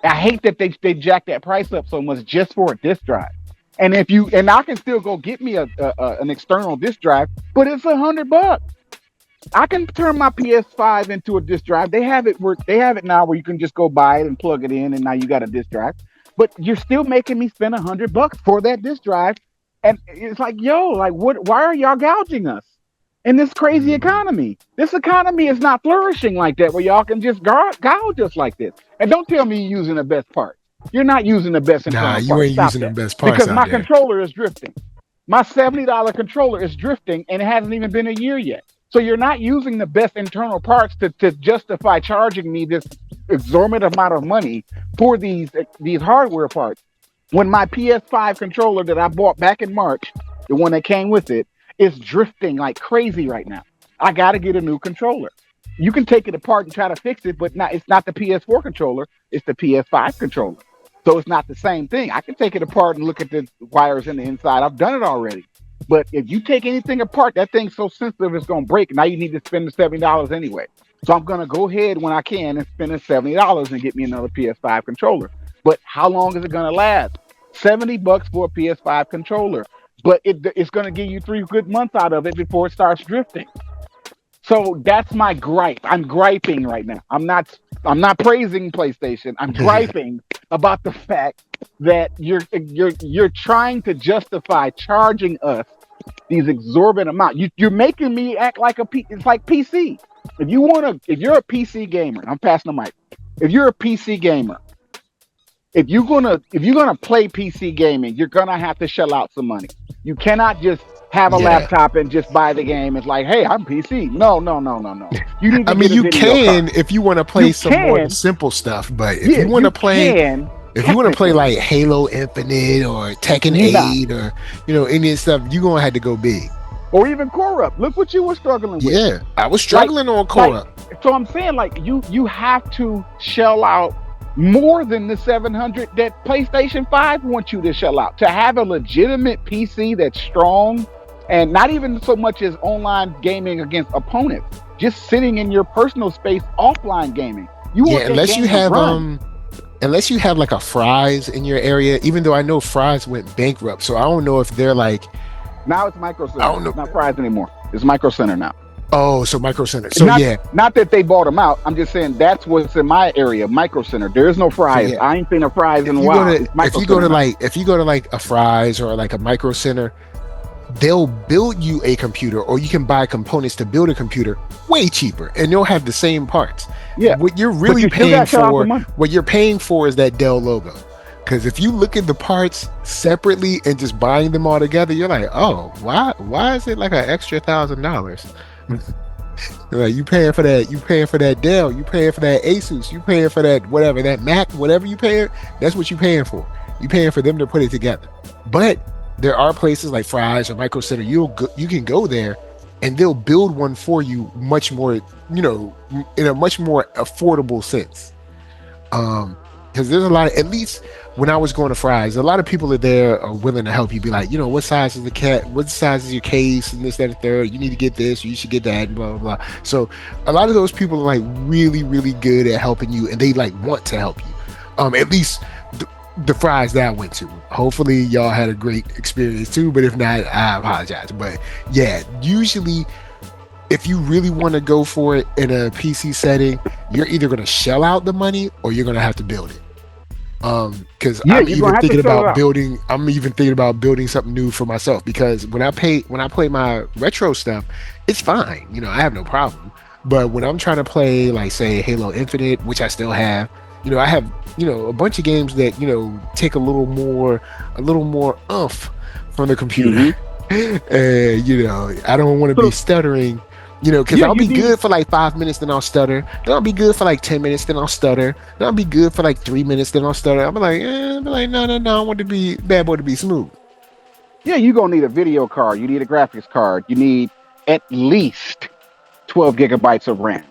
I hate that they jacked that price up so much just for a disk drive. And I can still go get me an external disk drive, but it's $100. I can turn my PS5 into a disk drive. They have it now where you can just go buy it and plug it in, and now you got a disk drive. But you're still making me spend $100 for that disk drive, and it's like, yo, like what? Why are y'all gouging us in this crazy Mm. economy? This economy is not flourishing like that, where y'all can just gouge us like this. And don't tell me you're using the best parts. You're not using the best Nah, internal you parts. ain't Stop using the that, best parts because out my there. controller is drifting. My $70 controller is drifting, and it hasn't even been a year yet. So you're not using the best internal parts to justify charging me this exorbitant amount of money for these hardware parts. When my PS5 controller that I bought back in March, the one that came with it, is drifting like crazy right now. I got to get a new controller. You can take it apart and try to fix it, but it's not the PS4 controller, it's the PS5 controller. So it's not the same thing. I can take it apart and look at the wires in the inside. I've done it already. But if you take anything apart, that thing's so sensitive it's gonna break. Now you need to spend the $70 anyway. So I'm gonna go ahead when I can and spend the $70 and get me another PS5 controller. But how long is it gonna last? $70 for a PS5 controller. But it's gonna give you 3 good months out of it before it starts drifting. So that's my gripe. I'm griping right now. I'm not praising PlayStation. I'm griping about the fact that you're trying to justify charging us these exorbitant amounts. You're making me act like it's like PC. If you're a PC gamer, I'm passing the mic. If you're a PC gamer, if you're gonna play PC gaming, you're gonna have to shell out some money. You cannot just have a Yeah. laptop and just buy the game. It's like, hey, I'm PC. No, no, no, no, no. You need I to mean, get a you video can card. if you want to play You some more of the can, simple stuff, but yeah, you can if you want to play technically. like Halo Infinite or Tekken You're not, 8 or any of this stuff, you're gonna have to go big. or even core up. Look what you were struggling with. Yeah, I was Like, struggling on like, Korra. so I'm saying, like, you have to shell out more than the 700 that PlayStation 5 wants you to shell out to have a legitimate PC that's strong, and not even so much as online gaming against opponents, just sitting in your personal space offline gaming. You Yeah, want that game to run. unless you have like a Fry's in your area, even though I know Fry's went bankrupt, so I don't know if they're like, Now it's Micro I Center. don't know. It's not Fry's anymore. It's Micro Center now. Oh, so Micro Center. It's So yeah, not that they bought them out. I'm just saying that's what's in my area, Micro Center. There is no so Fry's. yeah. I ain't seen a Fry's in a while. It's Micro Center now. If you go to like a Fry's or like a Micro Center, they'll build you a computer, or you can buy components to build a computer way cheaper, and they'll have the same parts. Yeah, What you're but really you still paying got to shell out for, the money. what you're paying for, is that Dell logo. Because if you look at the parts separately and just buying them all together, you're like, oh, why is it like an extra $1,000? Like, you paying for that, Dell, you paying for that Asus, you paying for that whatever, that Mac, whatever you pay, that's what you paying for. You paying for them to put it together. But there are places like Fry's or Micro Center, you can go there and they'll build one for you much more, in a much more affordable sense. Because there's a lot of, at least when I was going to Fry's, a lot of people are there are willing to help you. Be like, what size is the cat? What size is your case? And this, that, and third. You need to get this. You should get that. And blah blah blah. So a lot of those people are like really really good at helping you, and they like want to help you. At least the Fry's that I went to. Hopefully y'all had a great experience too. But if not, I apologize. But yeah, usually, if you really want to go for it in a PC setting, you're either going to shell out the money or you're going to have to build it. Because Yeah, you're gonna have to shell it out. I'm even thinking about building something new for myself, because when I play my retro stuff, it's fine. I have no problem. But when I'm trying to play, like, say, Halo Infinite, which I still have, I have, a bunch of games that, take a little more oomph from the computer. Mhm. And I don't want to be So stuttering. Because yeah, I'll you be need good for like 5 minutes, then I'll stutter. Then I'll be good for like 10 minutes, then I'll stutter. Then I'll be good for like 3 minutes, then I'll stutter. I'll be like, no, no, no. I want to be bad boy to be smooth. yeah, you're gonna need a video card. You need a graphics card. You need at least 12 gigabytes of RAM.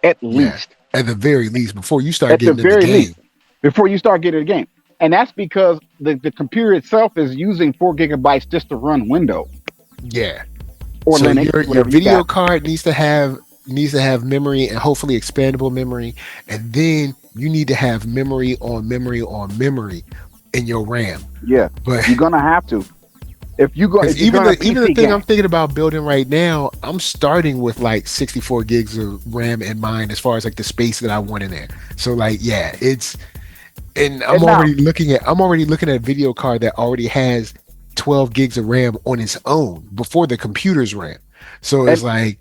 At Yeah, least. at the very least, before you start At the getting in the very game. least. Before you start getting the game. And that's because the computer itself is using 4 gigabytes just to run Windows Yeah. or So Linux, your whatever you video got. card needs to have memory and hopefully expandable memory, and then you need to have memory on memory on memory in your RAM. Yeah. But You're gonna have to. because If you're even gonna the even the PC thing I'm game. thinking about building right now, I'm starting with like 64 gigs of RAM in mind as far as like the space that I want in there. So like yeah, it's and And now I'm already looking at a video card that already has 12 gigs of RAM on its own before the computer's RAM. So it's and like,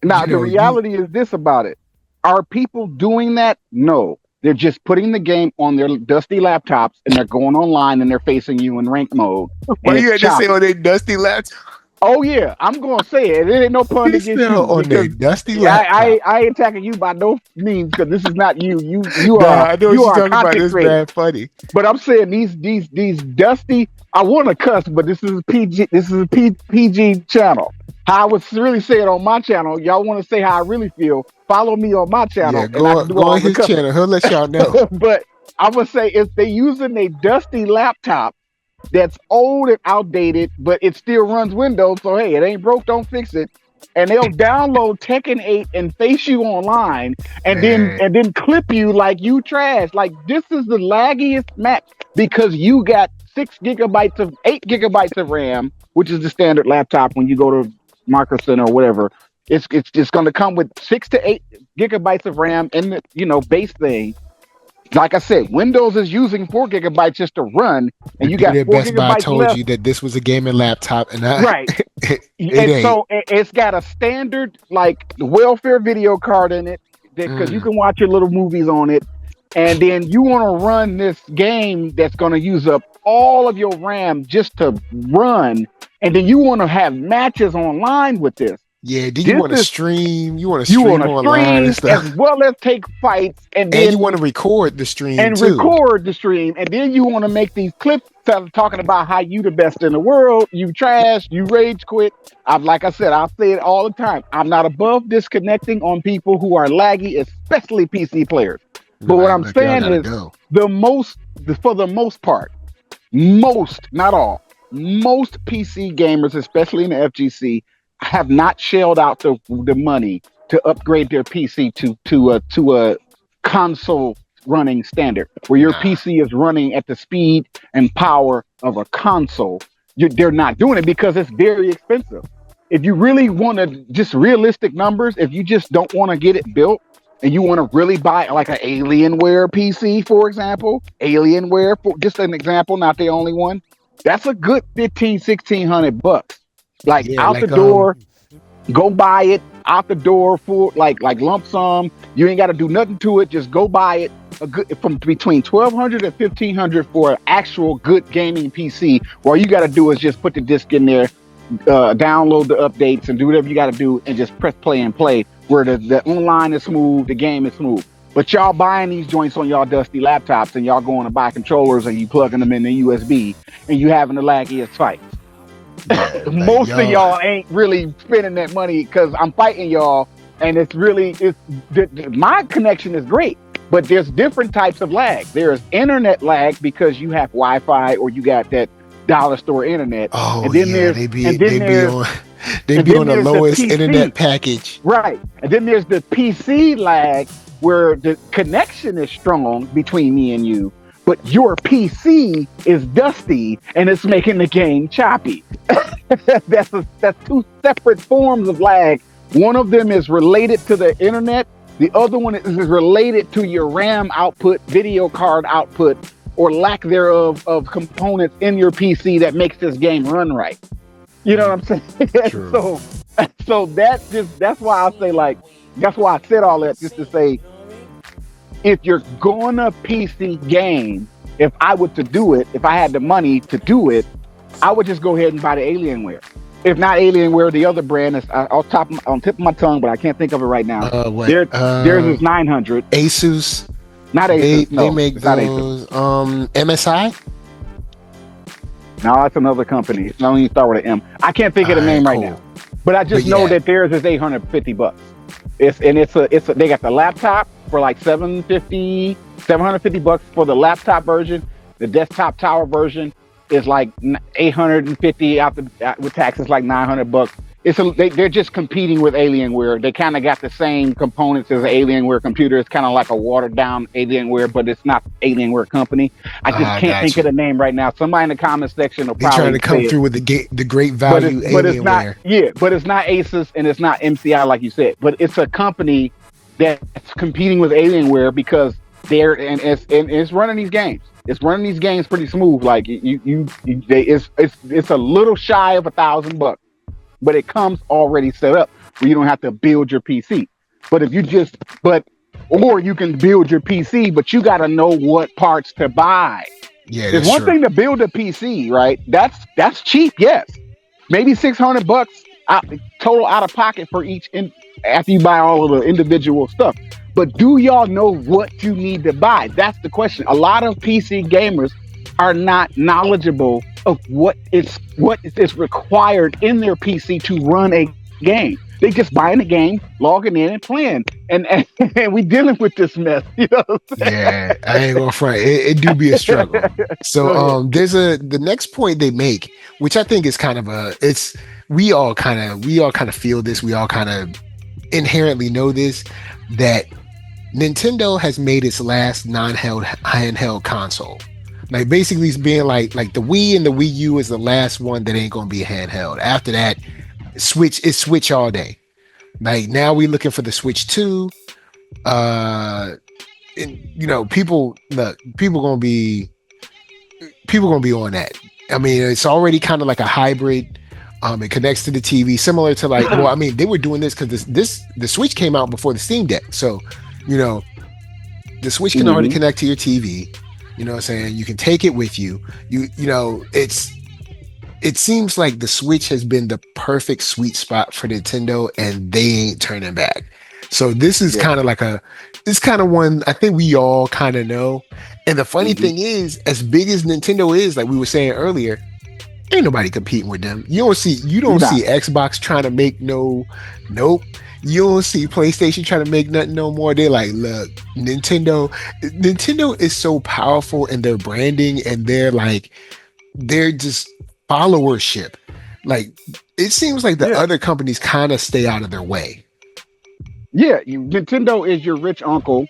now the you reality is this about it. Are people doing that? No. They're just putting the game on their dusty laptops and they're going online and they're facing you in rank mode why and you it's had to say on choppy. their dusty laptop? Oh yeah, I'm gonna say it. It ain't no pun He against said you on their because dusty yeah, laptop. I ain't attacking you by no means because this is not you. You Nah, are I know what you you're are a talking about. content It's creator. bad funny. But I'm saying these dusty. I want to cuss, but this is a PG. This is a PG channel. How I would really say it on my channel. Y'all want to say how I really feel? Follow me on my Yeah, channel, and I go can do go all on the his cussing. channel. He'll let y'all know. But I'm gonna say if they using a dusty laptop that's old and outdated, but it still runs Windows. So hey, it ain't broke, don't fix it. And they'll download Tekken 8 and face you online Man, and then clip you like you trash. Like this is the laggiest match because you got 6 gigabytes of 8 gigabytes of RAM, which is the standard laptop when you go to Micro Center or whatever. It's just gonna come with 6 to 8 gigabytes of RAM in the base thing. Like I said, Windows is using 4 gigabytes just to run, and the you dude got at four Best Buy gigabytes told left. you that this was a gaming laptop, and I Right. it And ain't. so it's got a standard like welfare video card in it because you Mm, can watch your little movies on it. And then you want to run this game that's going to use up all of your RAM just to run. And then you want to have matches online with this. yeah, do you This want to is stream? You want to you want stream to online and stream as stuff, well as take fights and you want to record the stream and too. record the stream, and then you want to make these clips talking about how you the best in the world, you trash, you rage quit. I'm like I said, I say it all the time. I'm not above disconnecting on people who are laggy, especially PC players. But what Like, I'm look, y'all saying gotta is, go. the most, for the most part, most, not all, most PC gamers, especially in the FGC, have not shelled out the money to upgrade their PC to a console running standard, where your Nah, PC is running at the speed and power of a console. They're not doing it because it's very expensive. If you really want to, just realistic numbers, if you just don't want to get it built and you want to really buy like an Alienware PC, for example, Alienware, for just an example, not the only one, that's a good 1,500 to 1,600 bucks. Like yeah, out the like door, go buy it out the door for like lump sum. You ain't got to do nothing to it. Just go buy it. A good from between 1,200 and 1,500 for an actual good gaming PC. All you got to do is just put the disc in there, download the updates, and do whatever you got to do, and just press play and play. Where the online is smooth, the game is smooth. But y'all buying these joints on y'all dusty laptops, and y'all going to buy controllers, and you plugging them in the USB, and you having the laggiest fights. yeah, like Most of y'all. y'all ain't really spending that money because I'm fighting y'all, and it's really my connection is great, but there's different types of lag. There's internet lag because you have Wi-Fi or you got that dollar store internet, Oh and then yeah, there's they be and then they be there's on they and be then on the there's the lowest internet PC, package. right? And then there's the PC lag where the connection is strong between me and you, but your PC is dusty and it's making the game choppy. That's two separate forms of lag. One of them is related to the internet. The other one is related to your RAM output, video card output, or lack thereof of components in your PC that makes this game run right. You know what I'm saying? True. So that's why I say like that's why I said all that just to say if you're gonna PC game, if I were to do it, if I had the money to do it, I would just go ahead and buy the Alienware. If not Alienware, the other brand is on tip of my tongue, but I can't think of it right now. What? Theirs is 900. Asus. Not Asus. They make those. MSI. No, that's another company. It's not even start with an M. I can't think of the name right now, but I just know that theirs is $850. They got the laptop for like $750 for the laptop version. The desktop tower version is like $850 with taxes, like $900. They're just competing with Alienware. They kind of got the same components as an Alienware computer. It's kind of like a watered down Alienware, but it's not Alienware company. I just can't think of the name right now. Somebody in the comment section will probably trying to come through with the great value Alienware. But it's not Asus and it's not MCI like you said. But it's a company that's competing with Alienware because it's running these games. It's running these games pretty smooth. Like it's a little shy of $1,000. But it comes already set up where you don't have to build your PC. But if you or you can build your PC, but you got to know what parts to buy. Yeah, there's one thing to build a PC, right? That's cheap, yes. Maybe $600 total out of pocket for each after you buy all of the individual stuff. But do y'all know what you need to buy? That's the question. A lot of PC gamers are not knowledgeable of what is required in their PC to run a game. They just buying a game, logging in and playing, and we dealing with this mess. You know what I'm saying? Yeah, I ain't gonna front. It do be a struggle. So there's the next point they make, which I think is kind of we all kind of feel this. We all kind of inherently know this, that Nintendo has made its last handheld console. Like basically it's being like the Wii and the Wii U is the last one that ain't gonna be a handheld. After that, Switch all day. Like now we looking for the Switch 2. And you know, people gonna be on that. I mean, it's already kind of like a hybrid. It connects to the TV, similar to like, well, I mean, they were doing this because the Switch came out before the Steam Deck. So, you know, the Switch can already connect to your TV. You know what I'm saying? You can take it with you. You know, it seems like the Switch has been the perfect sweet spot for Nintendo, and they ain't turning back. So this is kind of like this kind of one I think we all kind of know. And the funny thing is, as big as Nintendo is, like we were saying earlier, ain't nobody competing with them. You don't see Xbox trying to make nope. You don't see PlayStation trying to make nothing no more. They're like, look, Nintendo is so powerful in their branding, and they're just followership. Like it seems like the other companies kind of stay out of their way. Yeah, Nintendo is your rich uncle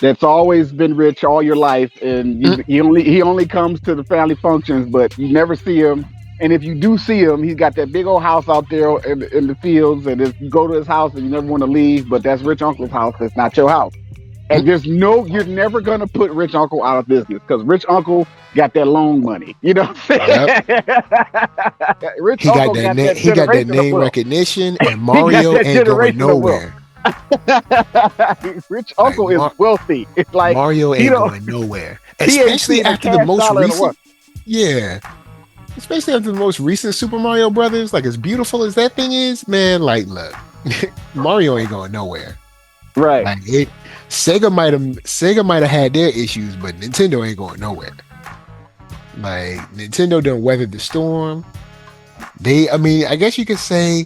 that's always been rich all your life, and he only comes to the family functions, but you never see him. And if you do see him, he's got that big old house out there in the fields. And if you go to his house and you never want to leave, but that's Rich Uncle's house, that's not your house. And you're never going to put Rich Uncle out of business because Rich Uncle got that loan money. You know what I'm saying? Yep. He got that name recognition, and Mario ain't going nowhere. Rich Uncle is wealthy. It's like Mario ain't going nowhere. Especially after the most recent. Yeah. Especially after the most recent Super Mario Brothers, like as beautiful as that thing is, man, like look, Mario ain't going nowhere. Right. Like Sega might have had their issues, but Nintendo ain't going nowhere. Like Nintendo done weathered the storm. I guess you could say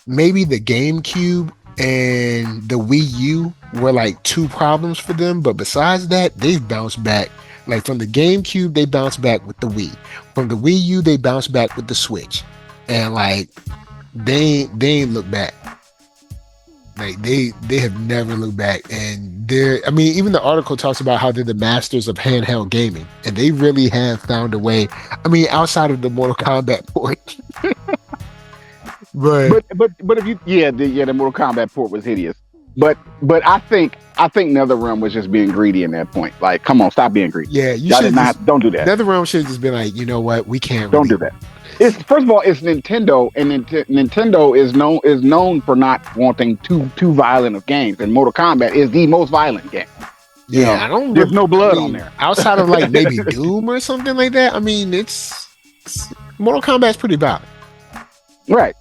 maybe the GameCube and the Wii U were like two problems for them, but besides that, they've bounced back. Like from the GameCube, they bounced back with the Wii. From the Wii U, they bounced back with the Switch. And like they ain't look back. Like they have never looked back. And even the article talks about how they're the masters of handheld gaming. And they really have found a way. I mean, outside of the Mortal Kombat port. but if you the Mortal Kombat port was hideous. But I think NetherRealm was just being greedy in that point. Like, come on, stop being greedy. Yeah, you should don't do that. NetherRealm should have just been like, you know what, we can't. Don't do that. First of all, it's Nintendo, and Nintendo is known for not wanting too violent of games, and Mortal Kombat is the most violent game. Yeah, there's no blood on there outside of like maybe Doom or something like that. I mean, it's Mortal Kombat's pretty valid. Right.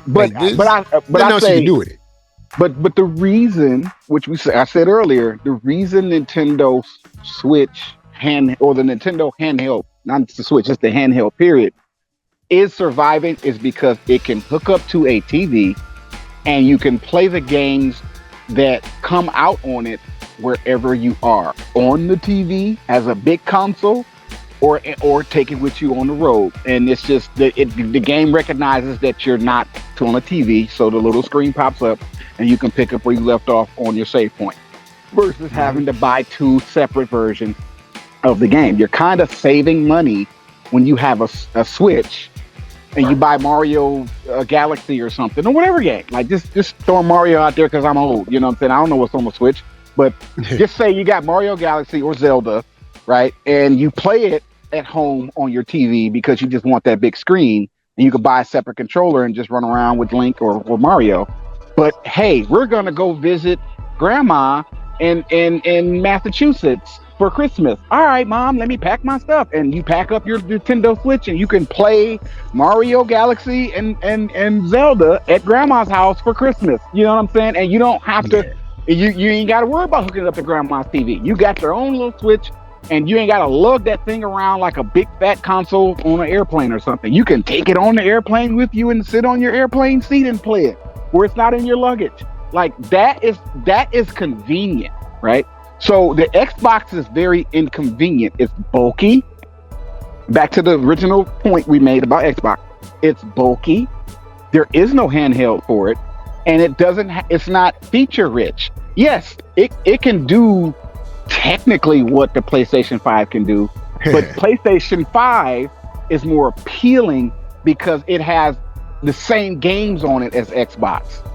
But Like this, but I but nothing I else you can say do with it. but the reason, which I said earlier, the reason Nintendo Switch or the Nintendo handheld, not the Switch, just the handheld period, is surviving is because it can hook up to a TV and you can play the games that come out on it wherever you are, on the TV as a big console, or take it with you on the road. And it's just the game recognizes that you're not on a TV, so the little screen pops up and you can pick up where you left off on your save point, versus having to buy two separate versions of the game. You're kind of saving money when you have a Switch and you buy Mario Galaxy or something, or whatever game. Like just throwing Mario out there because I'm old. You know what I'm saying? I don't know what's on the Switch, but just say you got Mario Galaxy or Zelda, right? And you play it at home on your TV because you just want that big screen, and you could buy a separate controller and just run around with Link or Mario. But hey, we're gonna go visit Grandma in Massachusetts for Christmas. All right, Mom, let me pack my stuff. And you pack up your Nintendo Switch and you can play Mario Galaxy and Zelda at Grandma's house for Christmas. You know what I'm saying? And you don't have to, you ain't got to worry about hooking it up to Grandma's TV. You got your own little Switch and you ain't got to lug that thing around like a big fat console on an airplane or something. You can take it on the airplane with you and sit on your airplane seat and play it where it's not in your luggage. Like that is convenient, right? So the Xbox is very inconvenient. It's bulky. Back to the original point we made about Xbox. It's bulky. There is no handheld for it, and it's not feature rich. Yes, it can do technically what the PlayStation 5 can do, but PlayStation 5 is more appealing because it has the same games on it as Xbox.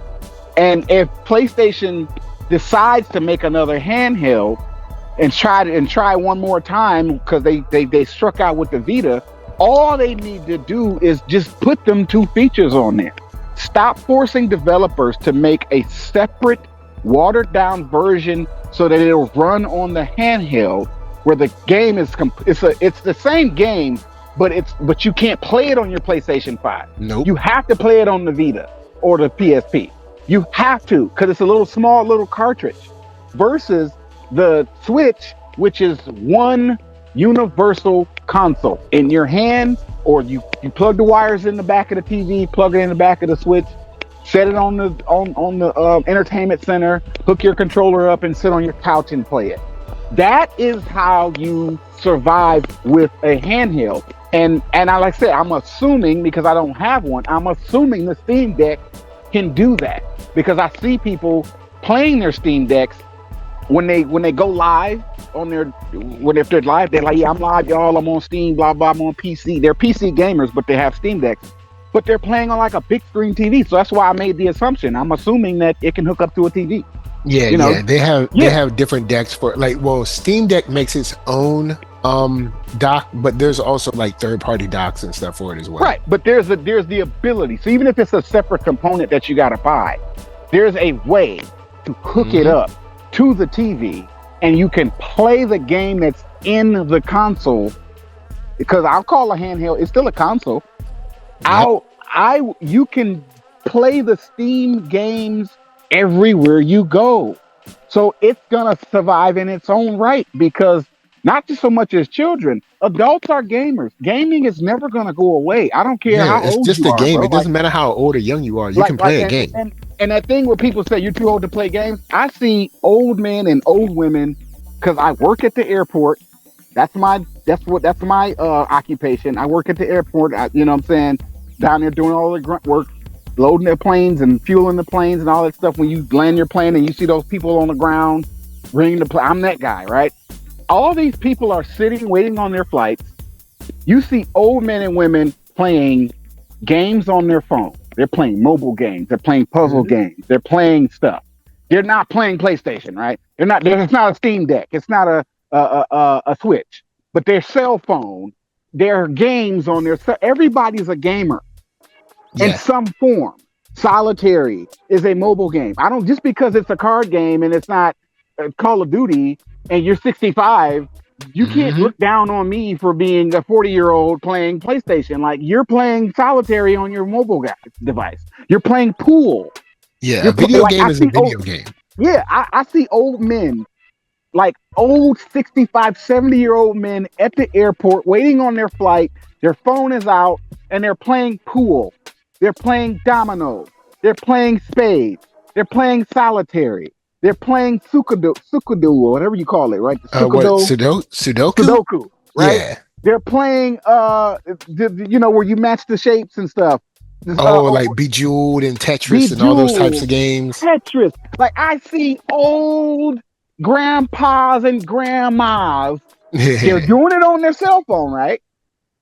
And if PlayStation decides to make another handheld and try one more time because they struck out with the Vita, all they need to do is just put them two features on there. Stop forcing developers to make a separate watered down version so that it'll run on the handheld where the game is it's the same game, but you can't play it on your PlayStation 5. Nope. You have to play it on the Vita or the PSP. You have to, because it's a small little cartridge, versus the Switch, which is one universal console in your hand, or you plug the wires in the back of the TV, plug it in the back of the Switch, set it on the entertainment center, hook your controller up, and sit on your couch and play it. That is how you survive with a handheld. And like I said, I'm assuming, because I don't have one, I'm assuming the Steam Deck can do that, because I see people playing their Steam Decks when they go live on if they're live, they're like, yeah, I'm live, y'all, I'm on Steam, blah blah, I'm on PC. They're PC gamers, but they have Steam Decks, but they're playing on like a big screen TV. So that's why I made the assumption. I'm assuming that it can hook up to a TV. Yeah, they have different decks for Steam Deck makes its own dock, but there's also like third-party docks and stuff for it as well. Right, but there's the ability. So even if it's a separate component that you got to buy, there's a way to hook it up to the TV, and you can play the game that's in the console. Because I'll call a handheld, it's still a console. Yep. You can play the Steam games everywhere you go. So it's gonna survive in its own right, because not just so much as children, adults are gamers. Gaming is never gonna go away. I don't care how old you are. It's just a game. Bro. It doesn't matter how old or young you are. You can play a game. And that thing where people say you're too old to play games, I see old men and old women, because I work at the airport. That's my occupation. I work at the airport. You know what I'm saying? Down there doing all the grunt work, loading their planes and fueling the planes and all that stuff. When you land your plane and you see those people on the ground ringing the plane, I'm that guy, right? All these people are sitting, waiting on their flights. You see old men and women playing games on their phone. They're playing mobile games. They're playing puzzle games. They're playing stuff. They're not playing PlayStation, right? It's not a Steam Deck. It's not a Switch. But their cell phone, their games on their everybody's a gamer in some form. Solitary is a mobile game. I don't, just because it's a card game and it's not Call of Duty and you're 65 You can't look down on me for being a 40-year-old playing PlayStation. Like, you're playing solitary on your mobile device. You're playing pool. Yeah, a video game is a video game. Yeah, I see old men, like old 65, 70-year-old men at the airport waiting on their flight. Their phone is out and they're playing pool. They're playing dominoes. They're playing spades. They're playing solitary. They're playing Sudoku, or whatever you call it, right? Sudoku? Sudoku, right? Yeah. They're playing, where you match the shapes and stuff. Like Bejeweled and Tetris and all those types of games. Tetris. Like, I see old grandpas and grandmas. They're doing it on their cell phone, right?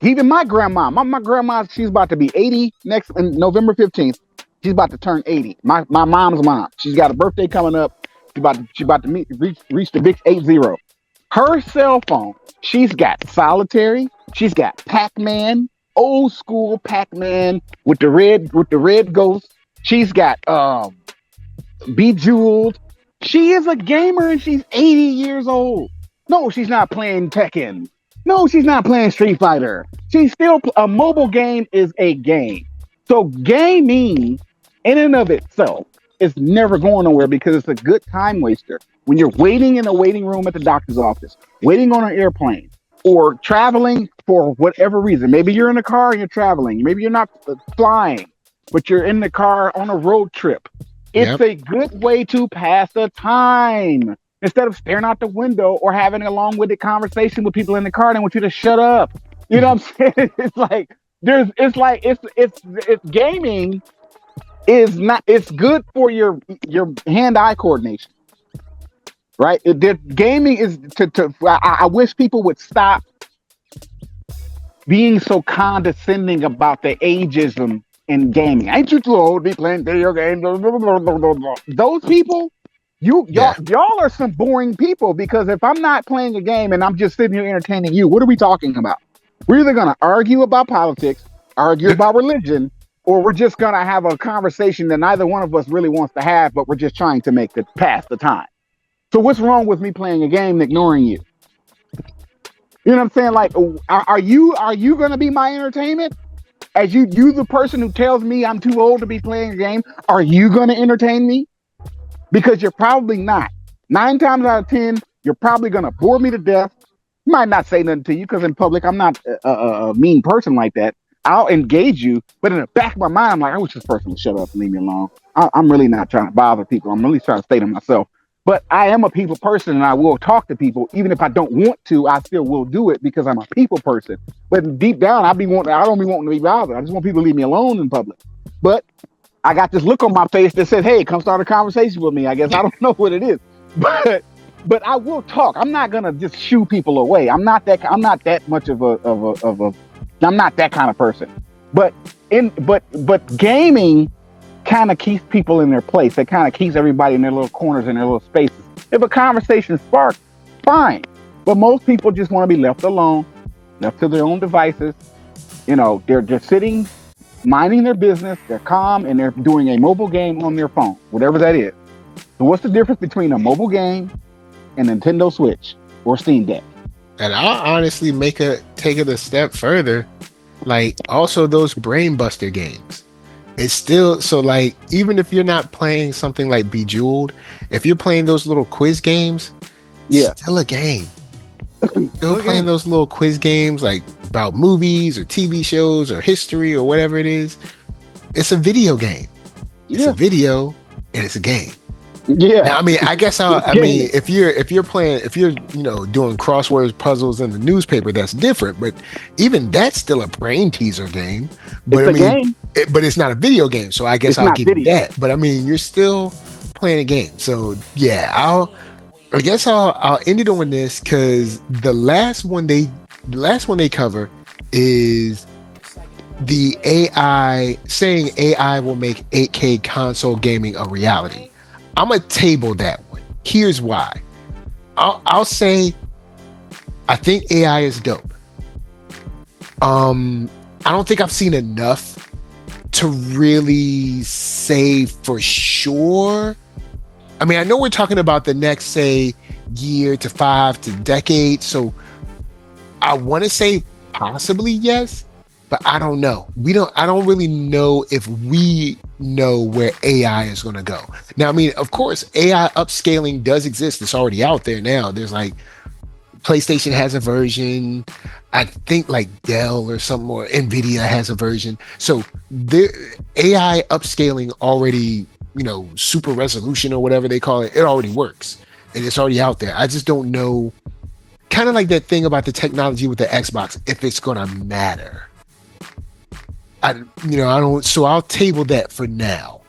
Even my grandma. My grandma, she's about to be 80 next November 15th. She's about to turn 80. My mom's mom. She's got a birthday coming up. She's about to reach the big 80. Her cell phone, she's got solitary. She's got Pac-Man, old school Pac-Man with the red ghost. She's got Bejeweled. She is a gamer and she's 80 years old. No, she's not playing Tekken. No, she's not playing Street Fighter. She's still a mobile game is a game. So gaming in and of itself is never going nowhere because it's a good time waster. When you're waiting in a waiting room at the doctor's office, waiting on an airplane, or traveling for whatever reason. Maybe you're in a car and you're traveling. Maybe you're not flying, but you're in the car on a road trip. It's a good way to pass the time. Instead of staring out the window or having a long-winded conversation with people in the car, they want you to shut up. You know what I'm saying? It's gaming is not. It's good for your hand-eye coordination, right? Gaming is I wish people would stop being so condescending about the ageism in gaming. Ain't you too old to be playing video games? Those people. Y'all are some boring people, because if I'm not playing a game and I'm just sitting here entertaining you, what are we talking about? We're either going to argue about politics, argue about religion, or we're just going to have a conversation that neither one of us really wants to have, but we're just trying to pass the time. So what's wrong with me playing a game and ignoring you? You know what I'm saying? Like, are you going to be my entertainment? As you the person who tells me I'm too old to be playing a game, are you going to entertain me? Because you're probably not. 9 times out of 10, you're probably going to bore me to death. You might not say nothing to you because in public, I'm not a mean person like that. I'll engage you, but in the back of my mind, I'm like, I wish this person would shut up and leave me alone. I'm really not trying to bother people. I'm really trying to stay to myself. But I am a people person and I will talk to people. Even if I don't want to, I still will do it because I'm a people person. But deep down, I don't be wanting to be bothered. I just want people to leave me alone in public. But I got this look on my face that says, hey, come start a conversation with me. I guess I don't know what it is, but I will talk. I'm not going to just shoo people away. I'm not that much of I'm not that kind of person, but gaming kind of keeps people in their place. It kind of keeps everybody in their little corners, in their little spaces. If a conversation sparks, fine. But most people just want to be left alone, left to their own devices. You know, they're just sitting, minding their business, they're calm, and they're doing a mobile game on their phone, whatever that is. So what's the difference between a mobile game and Nintendo Switch or Steam Deck? And I'll honestly take it a step further. Like, also those brain buster games. It's still, so like, even if you're not playing something like Bejeweled, if you're playing those little quiz games, still a game. Still playing those little quiz games, like about movies or TV shows or history or whatever it is. It's a video game. It's a video and it's a game. Yeah. Now, I mean, I guess if you're doing crosswords, puzzles in the newspaper, that's different. But even that's still a brain teasser game. But it's a game. But it's not a video game. So I guess I'll give you that. But I mean, you're still playing a game. So yeah, I guess I'll end it on this, because the last one they cover is the AI saying AI will make 8K console gaming a reality. I'm gonna table that one. Here's why. I'll say I think AI is dope. I don't think I've seen enough to really say for sure I mean, I know we're talking about the next, say, year to 5 to decade. So I want to say possibly yes, but I don't know. I don't really know if we know where AI is going to go. Now, I mean, of course, AI upscaling does exist. It's already out there now. There's like PlayStation has a version. I think like Dell or something, or Nvidia has a version. So the AI upscaling already, super resolution or whatever they call it, it already works and it's already out there. I just don't know, kind of like that thing about the technology with the Xbox, if it's gonna matter. I don't. So I'll table that for now.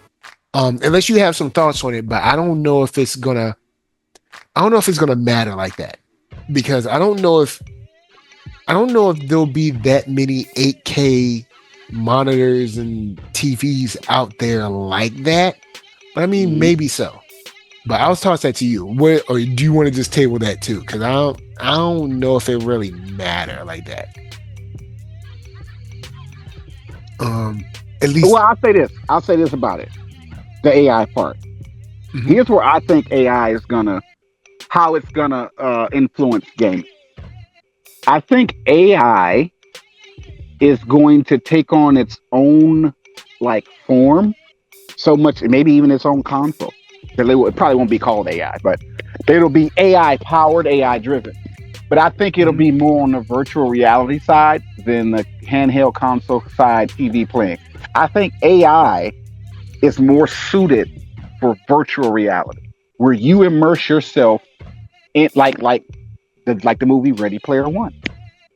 Unless you have some thoughts on it, but I don't know if it's gonna. I don't know if it's gonna matter like that, because I don't know if there'll be that many 8K monitors and TVs out there like that. But I mean, maybe so. But I'll toss that to you. Or do you want to just table that too? Because I don't know if it really matter like that. At least. Well, I'll say this about it. The AI part. Mhm. Here's where I think AI is how it's gonna influence gaming. I think AI is going to take on its own like form, so much, maybe even its own console. It probably won't be called AI, but it'll be AI powered, AI driven. But I think it'll be more on the virtual reality side than the handheld console side, TV playing. I think AI is more suited for virtual reality, where you immerse yourself in like the movie Ready Player One,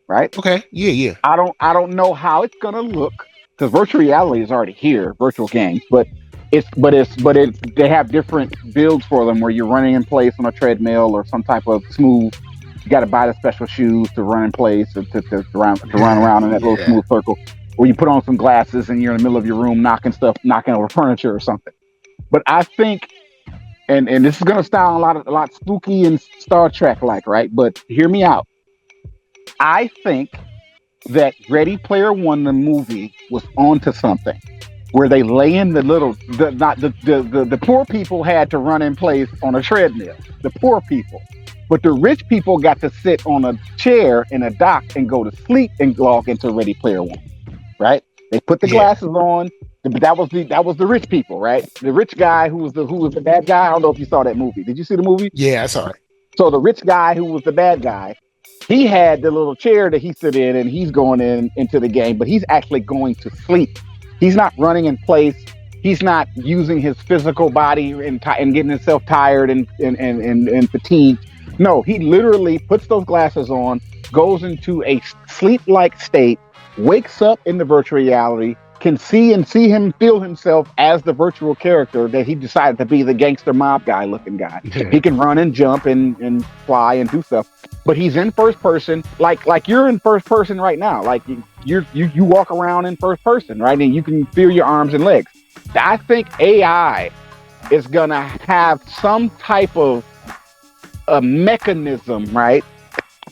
right? Okay. Yeah. I don't know how it's gonna look, because virtual reality is already here, virtual games, but they have different builds for them, where you're running in place on a treadmill or some type of smooth. You got to buy the special shoes to run in place, to run around in that little smooth circle. Or you put on some glasses and you're in the middle of your room knocking over furniture or something. But I think, and this is gonna sound a lot spooky and Star Trek like, right? But hear me out. I think that Ready Player One, the movie, was onto something, where they lay in the poor people had to run in place on a treadmill. The poor people. But the rich people got to sit on a chair in a dock and go to sleep and log into Ready Player One, right? They put the glasses on. But that was the rich people, right? The rich guy who was the bad guy. I don't know if you saw that movie. Did you see the movie? Yeah, I saw it. So the rich guy who was the bad guy, he had the little chair that he sit in, and he's going into the game, but he's actually going to sleep. He's not running in place. He's not using his physical body and getting himself tired and fatigued. No, he literally puts those glasses on, goes into a sleep-like state, wakes up in the virtual reality, can see him feel himself as the virtual character that he decided to be, the gangster mob guy looking guy. He can run and jump and fly and do stuff, but he's in first person, like you're in first person right now. Like you walk around in first person, right? And you can feel your arms and legs. I think AI is gonna have some type of a mechanism, right,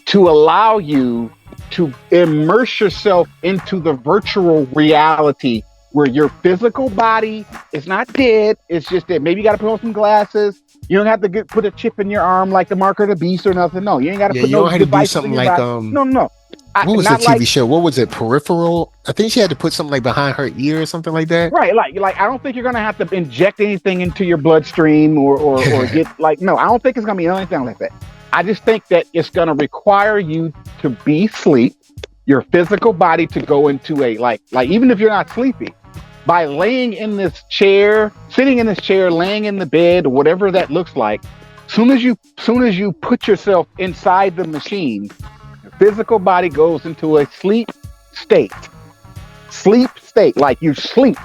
to allow you to immerse yourself into the virtual reality, where your physical body is not dead. It's just that maybe you got to put on some glasses. You don't have to put a chip in your arm like the Mark of the Beast or nothing. No, you ain't got to put no devices in your body. No. What was the TV show? What was it? Peripheral? I think she had to put something like behind her ear or something like that. Right, like I don't think you're gonna have to inject anything into your bloodstream or get no. I don't think it's gonna be anything like that. I just think that it's gonna require you to be asleep, your physical body to go into a like even if you're not sleepy, by laying in this chair, sitting in this chair, laying in the bed, or whatever that looks like. Soon as you put yourself inside the machine, physical body goes into a sleep state, like you sleep.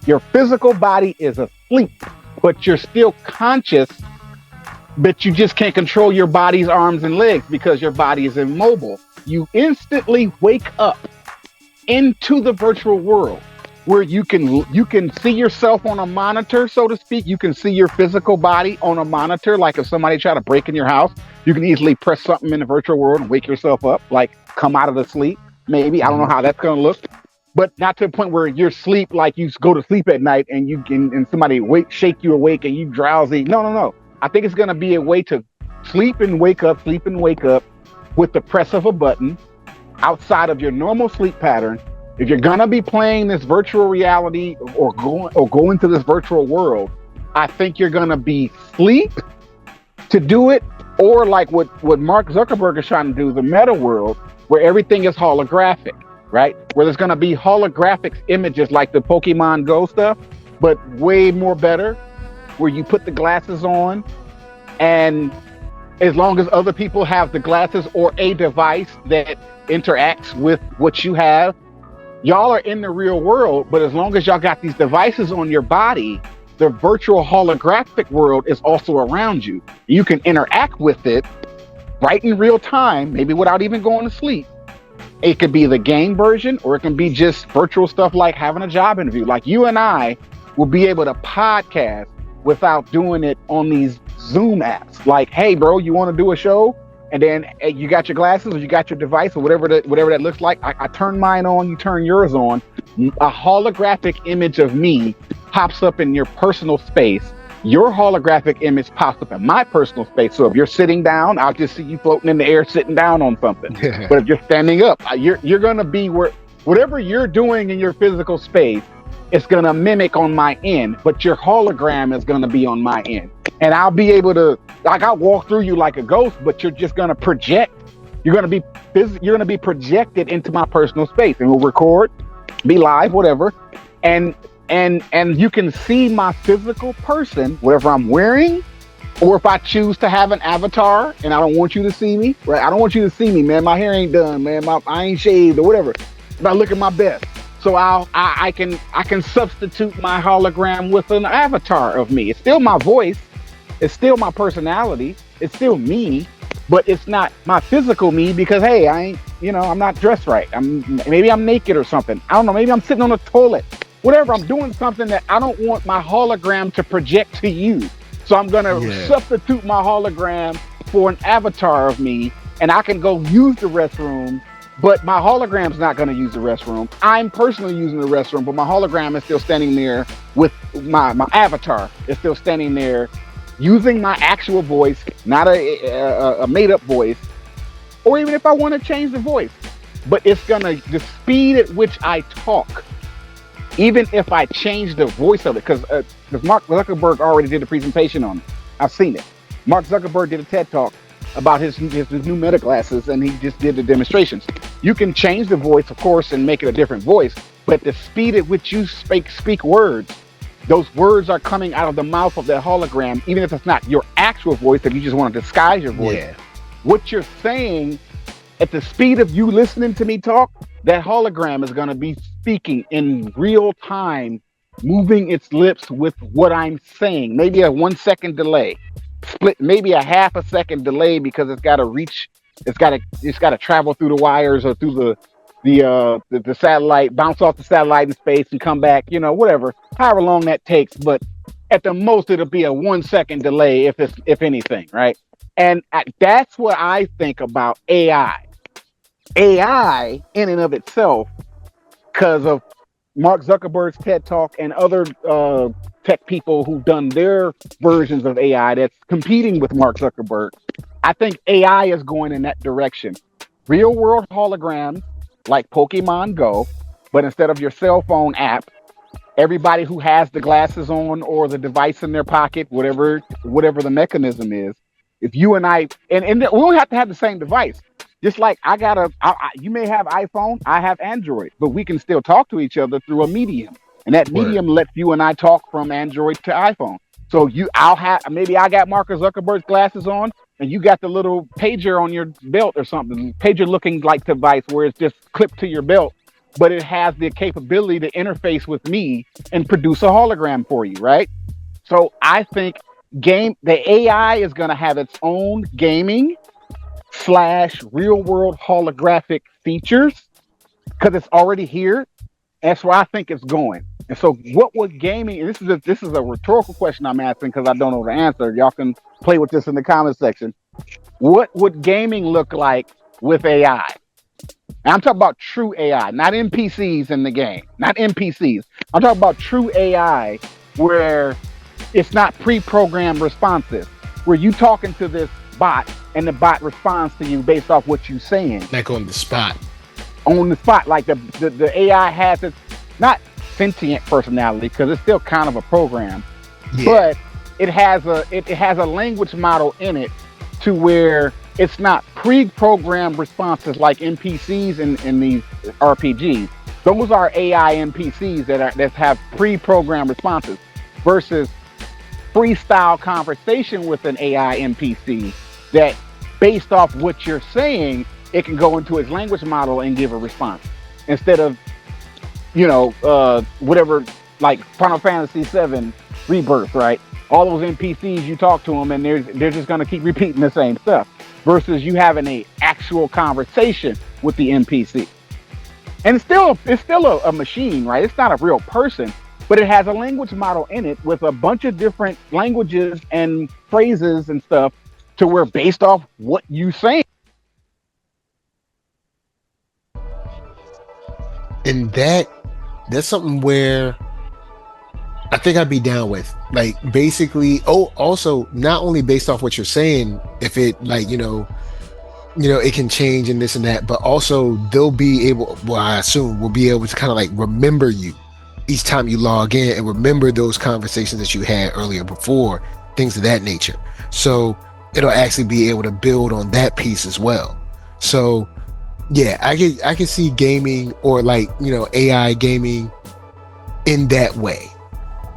Your physical body is asleep, but you're still conscious, but you just can't control your body's arms and legs because your body is immobile. You instantly wake up into the virtual world, where you can see yourself on a monitor, so to speak. You can see your physical body on a monitor. Like if somebody tried to break in your house, you can easily press something in the virtual world and wake yourself up, like come out of the sleep. Maybe, I don't know how that's going to look. but not to the point where you're asleep, like you go to sleep at night and you can, and somebody shake you awake and you drowsy. No, no, no. I think it's going to be a way to sleep and wake up with the press of a button outside of your normal sleep pattern. If you're going to be playing this virtual reality or go into this virtual world, I think you're going to be asleep to do it, or like what Mark Zuckerberg is trying to do, the meta world, where everything is holographic, right? Where there's going to be holographic images like the Pokemon Go stuff, but way more better, where you put the glasses on, and as long as other people have the glasses or a device that interacts with what you have, y'all are in the real world, but as long as y'all got these devices on your body, the virtual holographic world is also around you. You can interact with it right in real time, maybe without even going to sleep. It could be the game version, or it can be just virtual stuff like having a job interview. Like you and I will be able to podcast without doing it on these Zoom apps. Like, hey, bro, you want to do a show? And then you got your glasses or you got your device or whatever that looks like. I turn mine on, you turn yours on. A holographic image of me pops up in your personal space. Your holographic image pops up in my personal space. So if you're sitting down, I'll just see you floating in the air, sitting down on something. But if you're standing up, you're going to be where whatever you're doing in your physical space, it's going to mimic on my end, but your hologram is going to be on my end. And I'll be able to, like, I'll walk through you like a ghost, but you're just going to project. You're going to be projected into my personal space, and we'll record, be live, whatever. And you can see my physical person, whatever I'm wearing, or if I choose to have an avatar and I don't want you to see me, right? I don't want you to see me, man. My hair ain't done, man. I ain't shaved or whatever. But I look at my best. So I can substitute my hologram with an avatar of me. It's still my voice. It's still my personality. It's still me, but it's not my physical me because, hey, I'm not dressed right. Maybe I'm naked or something. I don't know. Maybe I'm sitting on the toilet. Whatever. I'm doing something that I don't want my hologram to project to you. So I'm going to substitute my hologram for an avatar of me, and I can go use the restroom. But my hologram's not going to use the restroom. I'm personally using the restroom, but my hologram is still standing there with my avatar is still standing there using my actual voice, not a made-up voice, or even if I want to change the voice. But it's going to, the speed at which I talk, even if I change the voice of it, because Mark Zuckerberg already did a presentation on it. I've seen it. Mark Zuckerberg did a TED Talk about his new Meta glasses, and he just did the demonstrations. You can change the voice, of course, and make it a different voice, but the speed at which you speak words, those words are coming out of the mouth of that hologram, even if it's not your actual voice, if you just want to disguise your voice. Yeah. What you're saying, at the speed of you listening to me talk, that hologram is going to be speaking in real time, moving its lips with what I'm saying, maybe a 1 second delay. Split maybe a half a second delay because it's got to travel through the wires or through the satellite, bounce off the satellite in space and come back, whatever, however long that takes. But at the most, it'll be a 1 second delay if anything, right? And that's what I think about AI. AI in and of itself, because of Mark Zuckerberg's TED Talk and other tech people who've done their versions of AI that's competing with Mark Zuckerberg. I think AI is going in that direction. Real world holograms like Pokemon Go, but instead of your cell phone app, everybody who has the glasses on or the device in their pocket, whatever the mechanism is, if you and I, and we don't have to have the same device. Just like you may have iPhone, I have Android, but we can still talk to each other through a medium. And that medium lets you and I talk from Android to iPhone. So maybe I got Mark Zuckerberg's glasses on and you got the little pager on your belt or something, pager looking like device where it's just clipped to your belt, but it has the capability to interface with me and produce a hologram for you, right? So I think the AI is going to have its own gaming / real world holographic features because it's already here. That's where I think it's going. And so what would gaming, and this is a rhetorical question I'm asking because I don't know the answer. Y'all can play with this in the comment section. What would gaming look like with AI? And I'm talking about true AI, not NPCs in the game, not NPCs. I'm talking about true AI where it's not pre-programmed responses, where you talking to this bot and the bot responds to you based off what you're saying. Like on the spot. On the spot, like the AI has its not sentient personality because it's still kind of a program, but it has a language model in it to where it's not pre-programmed responses like NPCs in these RPGs. Those are AI NPCs that have pre-programmed responses versus freestyle conversation with an AI NPC that based off what you're saying, it can go into its language model and give a response instead of, whatever, like Final Fantasy VII Rebirth, right? All those NPCs, you talk to them and they're just going to keep repeating the same stuff versus you having a actual conversation with the NPC. And it's still a machine, right? It's not a real person, but it has a language model in it with a bunch of different languages and phrases and stuff to where based off what you say. And that's something where I think I'd be down with. Like basically, also not only based off what you're saying, if it like, it can change and this and that, but also they'll be able, well, I assume will be able to kind of like remember you each time you log in and remember those conversations that you had earlier before, things of that nature. So it'll actually be able to build on that piece as well. So yeah, I can see gaming or like, AI gaming in that way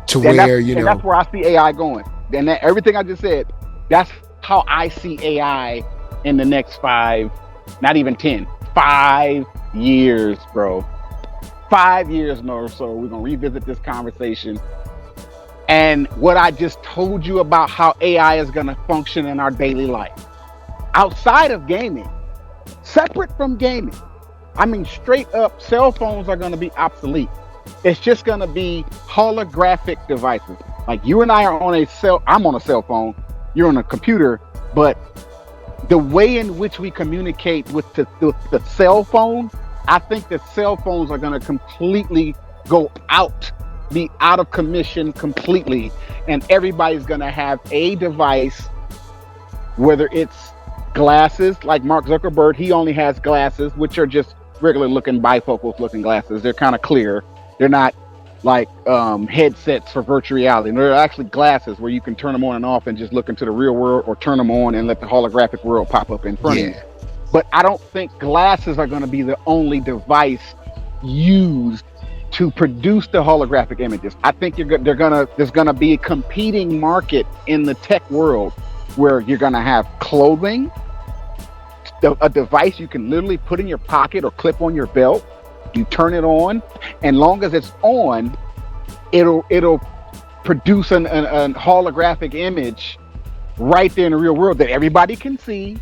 to And where, and that's where I see AI going. And everything I just said, that's how I see AI in the next 5, not even 10, 5 years, bro. 5 years, NERDSoul. We're going to revisit this conversation. And what I just told you about how AI is going to function in our daily life. Outside of gaming, separate from gaming, I mean, straight up, cell phones are going to be obsolete. It's just going to be holographic devices. Like you and I are on I'm on a cell phone, you're on a computer, but the way in which we communicate with the cell phone, I think the cell phones are going to completely be out of commission completely. And everybody's going to have a device, whether it's glasses, like Mark Zuckerberg, he only has glasses, which are just regular looking bifocals looking glasses. They're kind of clear. They're not like headsets for virtual reality. They're actually glasses where you can turn them on and off and just look into the real world or turn them on and let the holographic world pop up in front of you. But I don't think glasses are going to be the only device used to produce the holographic images. I think there's going to be a competing market in the tech world where you're going to have clothing, a device you can literally put in your pocket or clip on your belt. You turn it on, and long as it's on, it'll produce an holographic image right there in the real world that everybody can see,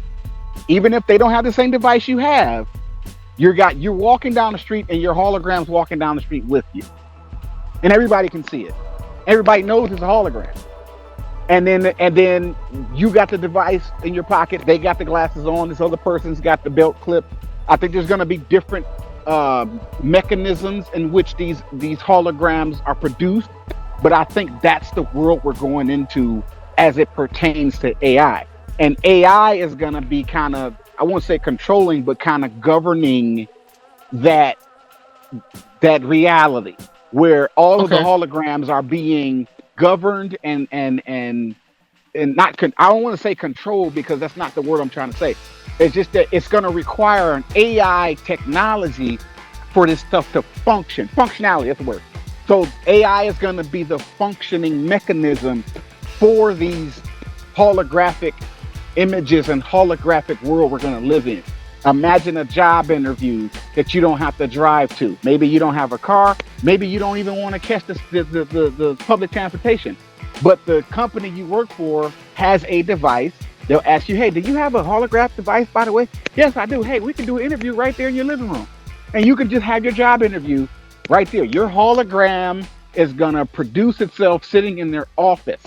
even if they don't have the same device you have. You're walking down the street, and your hologram's walking down the street with you, and everybody can see it. Everybody knows it's a hologram. And then you got the device in your pocket. They got the glasses on. This other person's got the belt clip. I think there's going to be different mechanisms in which these holograms are produced, but I think that's the world we're going into as it pertains to AI. And AI is going to be kind of, I won't say controlling, but kind of governing that reality where all of the holograms are being governed and not I don't want to say controlled because that's not the word I'm trying to say. It's just that it's going to require an AI technology for this stuff to function. Functionality, that's the word. So AI is going to be the functioning mechanism for these holographic images and holographic world we're going to live in. Imagine a job interview that you don't have to drive to. Maybe you don't have a car. Maybe you don't even want to catch the public transportation. But the company you work for has a device. They'll ask you, hey, do you have a holographic device, by the way? Yes, I do. Hey, we can do an interview right there in your living room. And you can just have your job interview right there. Your hologram is going to produce itself sitting in their office.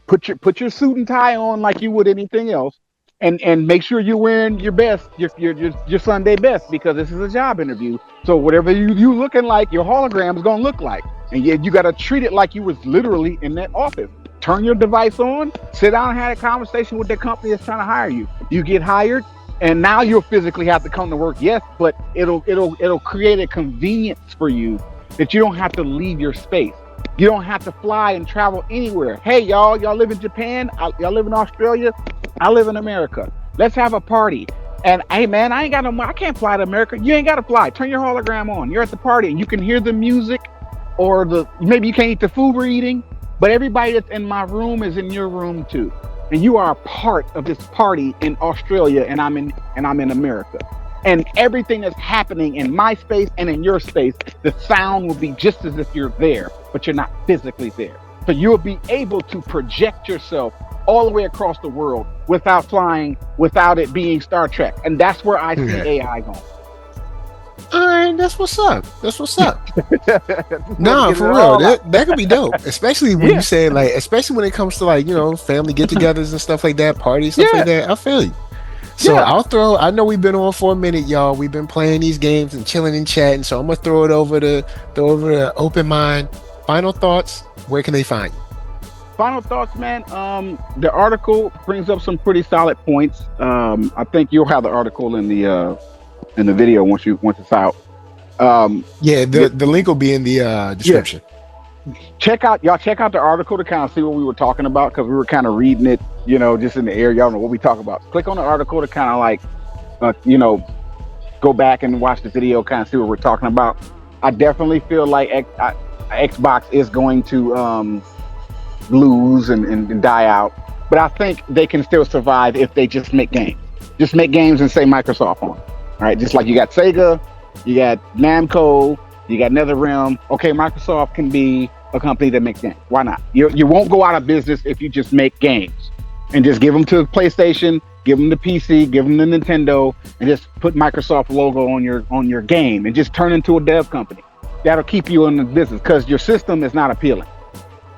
Put your suit and tie on like you would anything else. and make sure you're wearing your best, your Sunday best, because this is a job interview. So whatever you looking like, your hologram is gonna look like, and you got to treat it like you was literally in that office. Turn your device on, sit down and have a conversation with the company that's trying to hire you. You get hired, and now you'll physically have to come to work, yes, but it'll create a convenience for you that you don't have to leave your space. You don't have to fly and travel anywhere. Hey, y'all live in Japan? Y'all live in Australia? I live in America. Let's have a party. And hey, man, I can't fly to America. You ain't got to fly. Turn your hologram on. You're at the party and you can hear the music, or maybe you can't eat the food we're eating, but everybody that's in my room is in your room too. And you are a part of this party in Australia, and I'm in America. And everything that's happening in my space and in your space, the sound will be just as if you're there, but you're not physically there. So you'll be able to project yourself all the way across the world without flying, without it being Star Trek. And that's where I see AI going. All right, that's what's up. Nah, for real, that could be dope. Especially when you say, like, especially when it comes to, like, you know, family get-togethers and stuff like that, parties, stuff like that. I feel you. So I know we've been on for a minute, y'all. We've been playing these games and chilling and chatting. So I'm gonna throw it over to Open Mind. Final thoughts. Where can they find you? Final thoughts, man. The article brings up some pretty solid points. I think you'll have the article in the video once it's out. The link will be in the description. Check out the article to kind of see what we were talking about, because we were kind of reading it, you know, just in the air. Y'all know what we talk about. Click on the article to kind of like, go back and watch the video, kind of see what we're talking about. I definitely feel like Xbox is going to lose and die out, but I think they can still survive if they just make games. Just make games and say Microsoft on. All right, just like you got Sega, you got Namco, you got NetherRealm. Okay, Microsoft can be a company that makes games. Why not? You won't go out of business if you just make games, and just give them to PlayStation, give them the PC, give them the Nintendo, and just put Microsoft logo on your game, and just turn into a dev company. That'll keep you in the business, because your system is not appealing.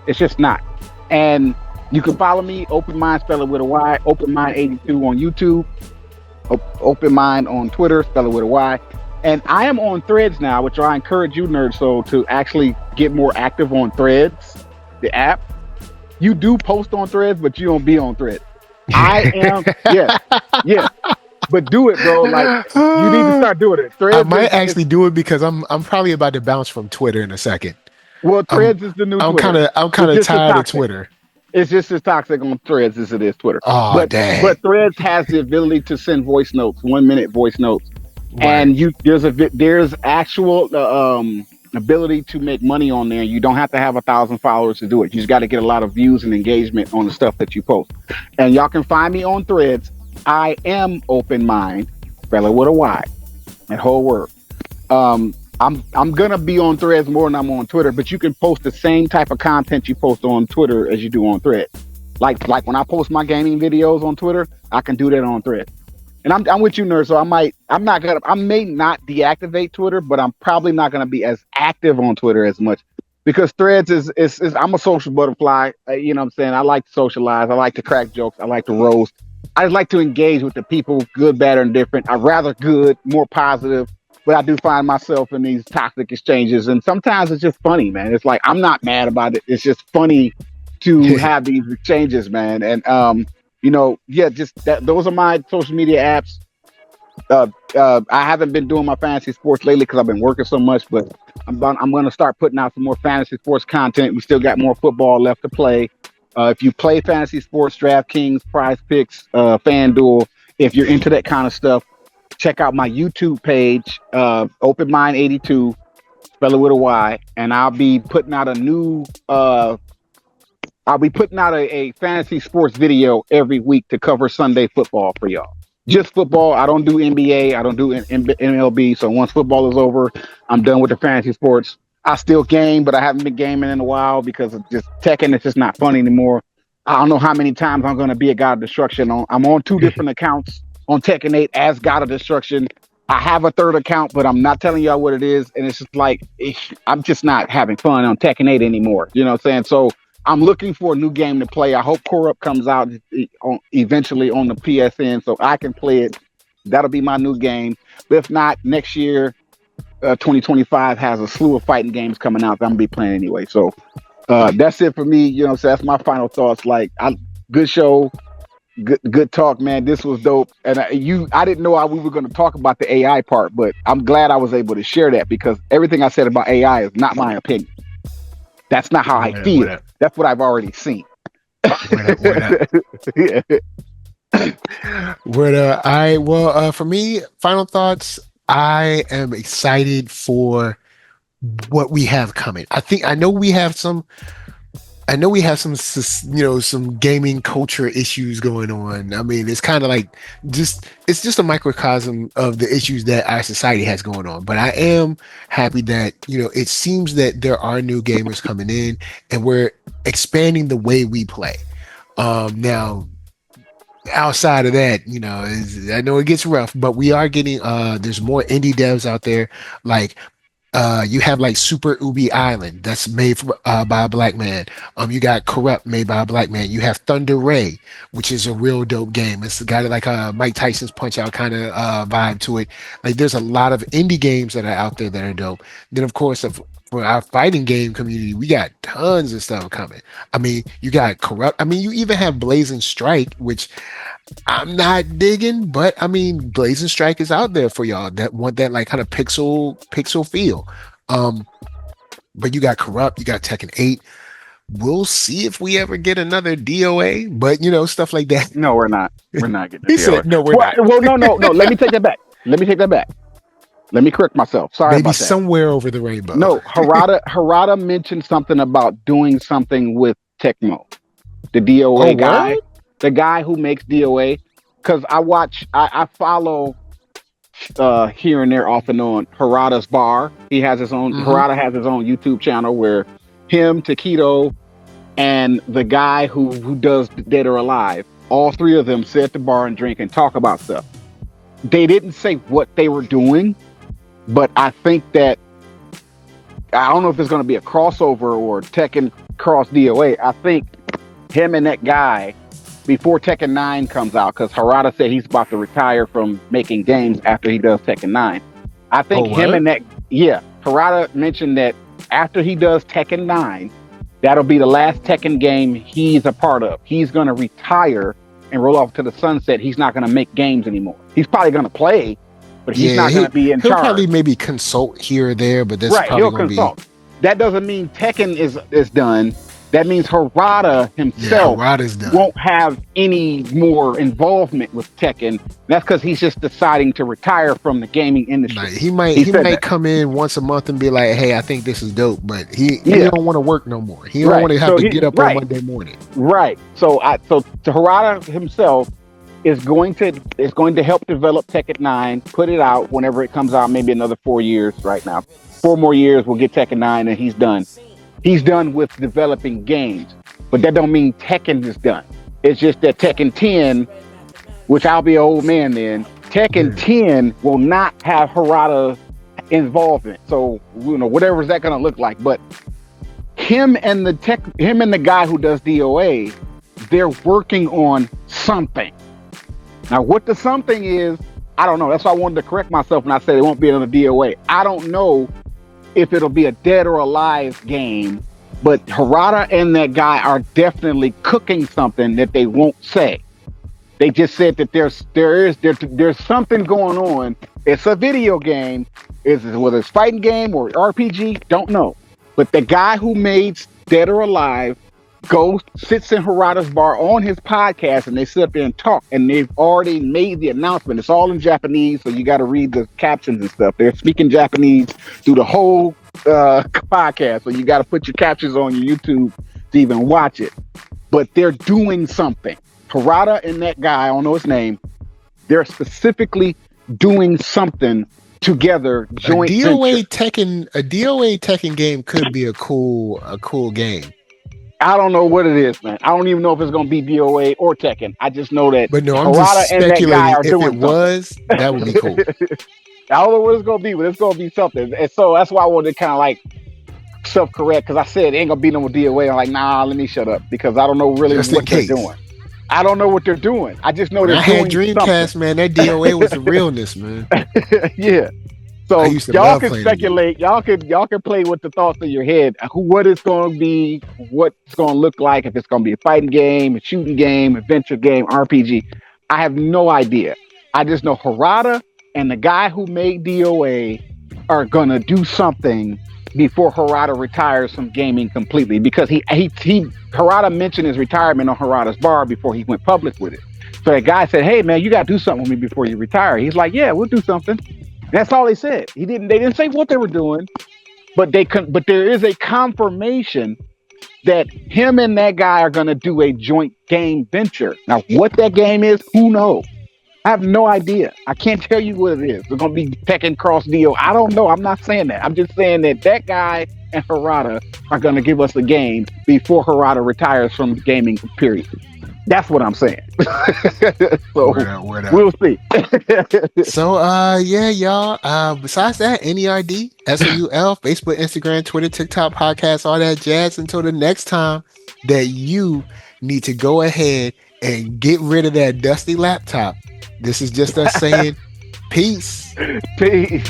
It's just not. And you can follow me, Open Mind, spell it with a Y, Open Mind 82 on YouTube, Open Mind on Twitter, spell it with a Y. And I am on Threads now, which I encourage you, NERDSoul, to actually get more active on Threads, the app. You do post on Threads, but you don't be on Threads. I am, yeah. But do it, bro. Like, you need to start doing it. Threads I might actually do it, because I'm probably about to bounce from Twitter in a second. Well, Threads is the new Twitter. I'm kind of tired of Twitter. It's just as toxic on Threads as it is Twitter. Oh, dang. But Threads has the ability to send voice notes, 1-minute voice notes. Right. And there's actual ability to make money on there. You don't have to have 1,000 followers to do it. You just got to get a lot of views and engagement on the stuff that you post. And y'all can find me on Threads. I am Open Mind, spell it with a Y, that whole word. I'm gonna be on Threads more than I'm on Twitter, but you can post the same type of content you post on Twitter as you do on Threads. Like when I post my gaming videos on Twitter, I can do that on Threads. And I'm with you, nerd. So I may not deactivate Twitter, but I'm probably not gonna be as active on Twitter as much, because Threads is I'm a social butterfly. You know what I'm saying? I like to socialize. I like to crack jokes. I like to roast. I just like to engage with the people, good, bad, or indifferent. I'd rather good, more positive. But I do find myself in these toxic exchanges, and sometimes it's just funny, man. It's like, I'm not mad about it. It's just funny to have these exchanges, man. And just that. Those are my social media apps. I haven't been doing my fantasy sports lately because I've been working so much, but I'm going to start putting out some more fantasy sports content. We still got more football left to play. If you play fantasy sports, DraftKings, Prize Picks, FanDuel, if you're into that kind of stuff, check out my YouTube page, Open Mind 82, spell it with a Y, and I'll be putting out a fantasy sports video every week to cover Sunday football for y'all. Just football. I don't do NBA. I don't do MLB. So once football is over, I'm done with the fantasy sports. I still game, but I haven't been gaming in a while because of just Tekken. It's just not fun anymore. I don't know how many times I'm going to be a God of Destruction. I'm on 2 different accounts on Tekken 8 as God of Destruction. I have a 3rd account, but I'm not telling y'all what it is. And it's just like, I'm just not having fun on Tekken 8 anymore. You know what I'm saying? So I'm looking for a new game to play. I hope Corrupt comes out eventually on the PSN so I can play it. That'll be my new game. But if not, next year, 2025 has a slew of fighting games coming out that I'm gonna be playing anyway. So that's it for me. You know, so that's my final thoughts. Like, good show, good talk, man. This was dope. And I didn't know we were going to talk about the AI part, but I'm glad I was able to share that because everything I said about AI is not my opinion. That's not how I feel. That's what I've already seen. For me, final thoughts. I am excited for what we have coming. I know we have some, some gaming culture issues going on. I mean, it's kind of like it's just a microcosm of the issues that our society has going on. But I am happy that, it seems that there are new gamers coming in and we're expanding the way we play. Now, outside of that, I know it gets rough, but we are getting, there's more indie devs out there. Like, you have like Super Ubie Island that's made by a black man. You got Corrupt made by a black man. You have Thunder Ray, which is a real dope game. It's got like a Mike Tyson's Punch Out kind of vibe to it. Like, there's a lot of indie games that are out there that are dope. Then of course, for our fighting game community, we got tons of stuff coming. I mean, you got Corrupt. I mean, you even have Blazing Strike, which I'm not digging, but I mean, Blazing Strike is out there for y'all that want that like kind of pixel feel. But you got Corrupt, you got Tekken 8. We'll see if we ever get another DOA, but stuff like that. No, we're not. We're not getting He a DOA. said, no, we're not. Well, no. Let me take that back. Let me correct myself. Sorry Maybe about that. Somewhere over the rainbow. No, Harada mentioned something about doing something with Tecmo. The DOA guy. What? The guy who makes DOA, because I follow here and there off and on Harada's bar. He has his own. Harada has his own YouTube channel where him, Taquito, and the guy who does Dead or Alive, all three of them sit at the bar and drink and talk about stuff. They didn't say what they were doing, but I think that I don't know if there's going to be a crossover or Tekken cross DOA. I think him and that guy, before Tekken 9 comes out, because Harada said he's about to retire from making games after he does Tekken 9. I think Harada mentioned that after he does Tekken 9, that'll be the last Tekken game he's a part of. He's going to retire and roll off to the sunset. He's not going to make games anymore. He's probably going to play, but he's not going to be in charge. He'll probably maybe consult here or there, but that's right. Probably He'll consult. That doesn't mean Tekken is done. That means Harada himself won't have any more involvement with Tekken. That's because he's just deciding to retire from the gaming industry. Like, he might come in once a month and be like, "Hey, I think this is dope," but he don't want to work no more. He don't want to have to get up on Monday morning. Right. So Harada himself is going to help develop Tekken 9, put it out whenever it comes out. Maybe another 4 years. Right now, 4 more years, we'll get Tekken 9, and he's done. He's done with developing games, but that don't mean Tekken is done. It's just that Tekken 10, which I'll be an old man then, Tekken 10 will not have Harada involvement. So, whatever is that going to look like. But him and the guy who does DOA, they're working on something. Now, what the something is, I don't know. That's why I wanted to correct myself when I said it won't be another DOA. I don't know if it'll be a Dead or Alive game, but Harada and that guy are definitely cooking something that they won't say. They just said that there's something going on. It's a video game. Whether it's fighting game or RPG, don't know. But the guy who made Dead or Alive sits in Harada's bar on his podcast, and they sit up there and talk, and they've already made the announcement. It's all in Japanese, so you got to read the captions and stuff. They're speaking Japanese through the whole podcast, so you got to put your captions on your YouTube to even watch it. But they're doing something. Harada and that guy, I don't know his name, they're specifically doing something together. Joint a DOA Tekken game could be a cool game. I don't know what it is, man. I don't even know if it's going to be DOA or Tekken. I just know that. But no, I'm Harada just speculating. If it was, that would be cool. I don't know what it's going to be, but it's going to be something. And so that's why I wanted to kind of like self-correct because I said it ain't gonna be no more DOA. I'm like, nah, let me shut up because I don't know really Just in what they're case. doing. I don't know what they're doing. I just know When they're I had doing Dreamcast, something. man, that DOA was the realness, man. Yeah. I So used to y'all love can playing speculate. Y'all can play with the thoughts in your head. What it's going to be, what it's going to look like. If it's going to be a fighting game, a shooting game, adventure game, RPG. I have no idea. I just know Harada and the guy who made DOA are going to do something before Harada retires from gaming completely because he Harada mentioned his retirement on Harada's bar before he went public with it. So that guy said, "Hey man, you got to do something with me before you retire." He's like, "Yeah, we'll do something." That's all they said. They didn't say what they were doing, but there is a confirmation that him and that guy are going to do a joint game venture. Now, what that game is, who knows? I have no idea. I can't tell you what it is. It's going to be Tekken Cross Deal. I don't know. I'm not saying that. I'm just saying that guy and Harada are going to give us a game before Harada retires from gaming, period. That's what I'm saying. So Word up. we'll see. So yeah, y'all. Besides that, NERD, SOUL, Facebook, Instagram, Twitter, TikTok, podcast, all that jazz. Until the next time that you need to go ahead and get rid of that dusty laptop. This is just us saying peace. Peace.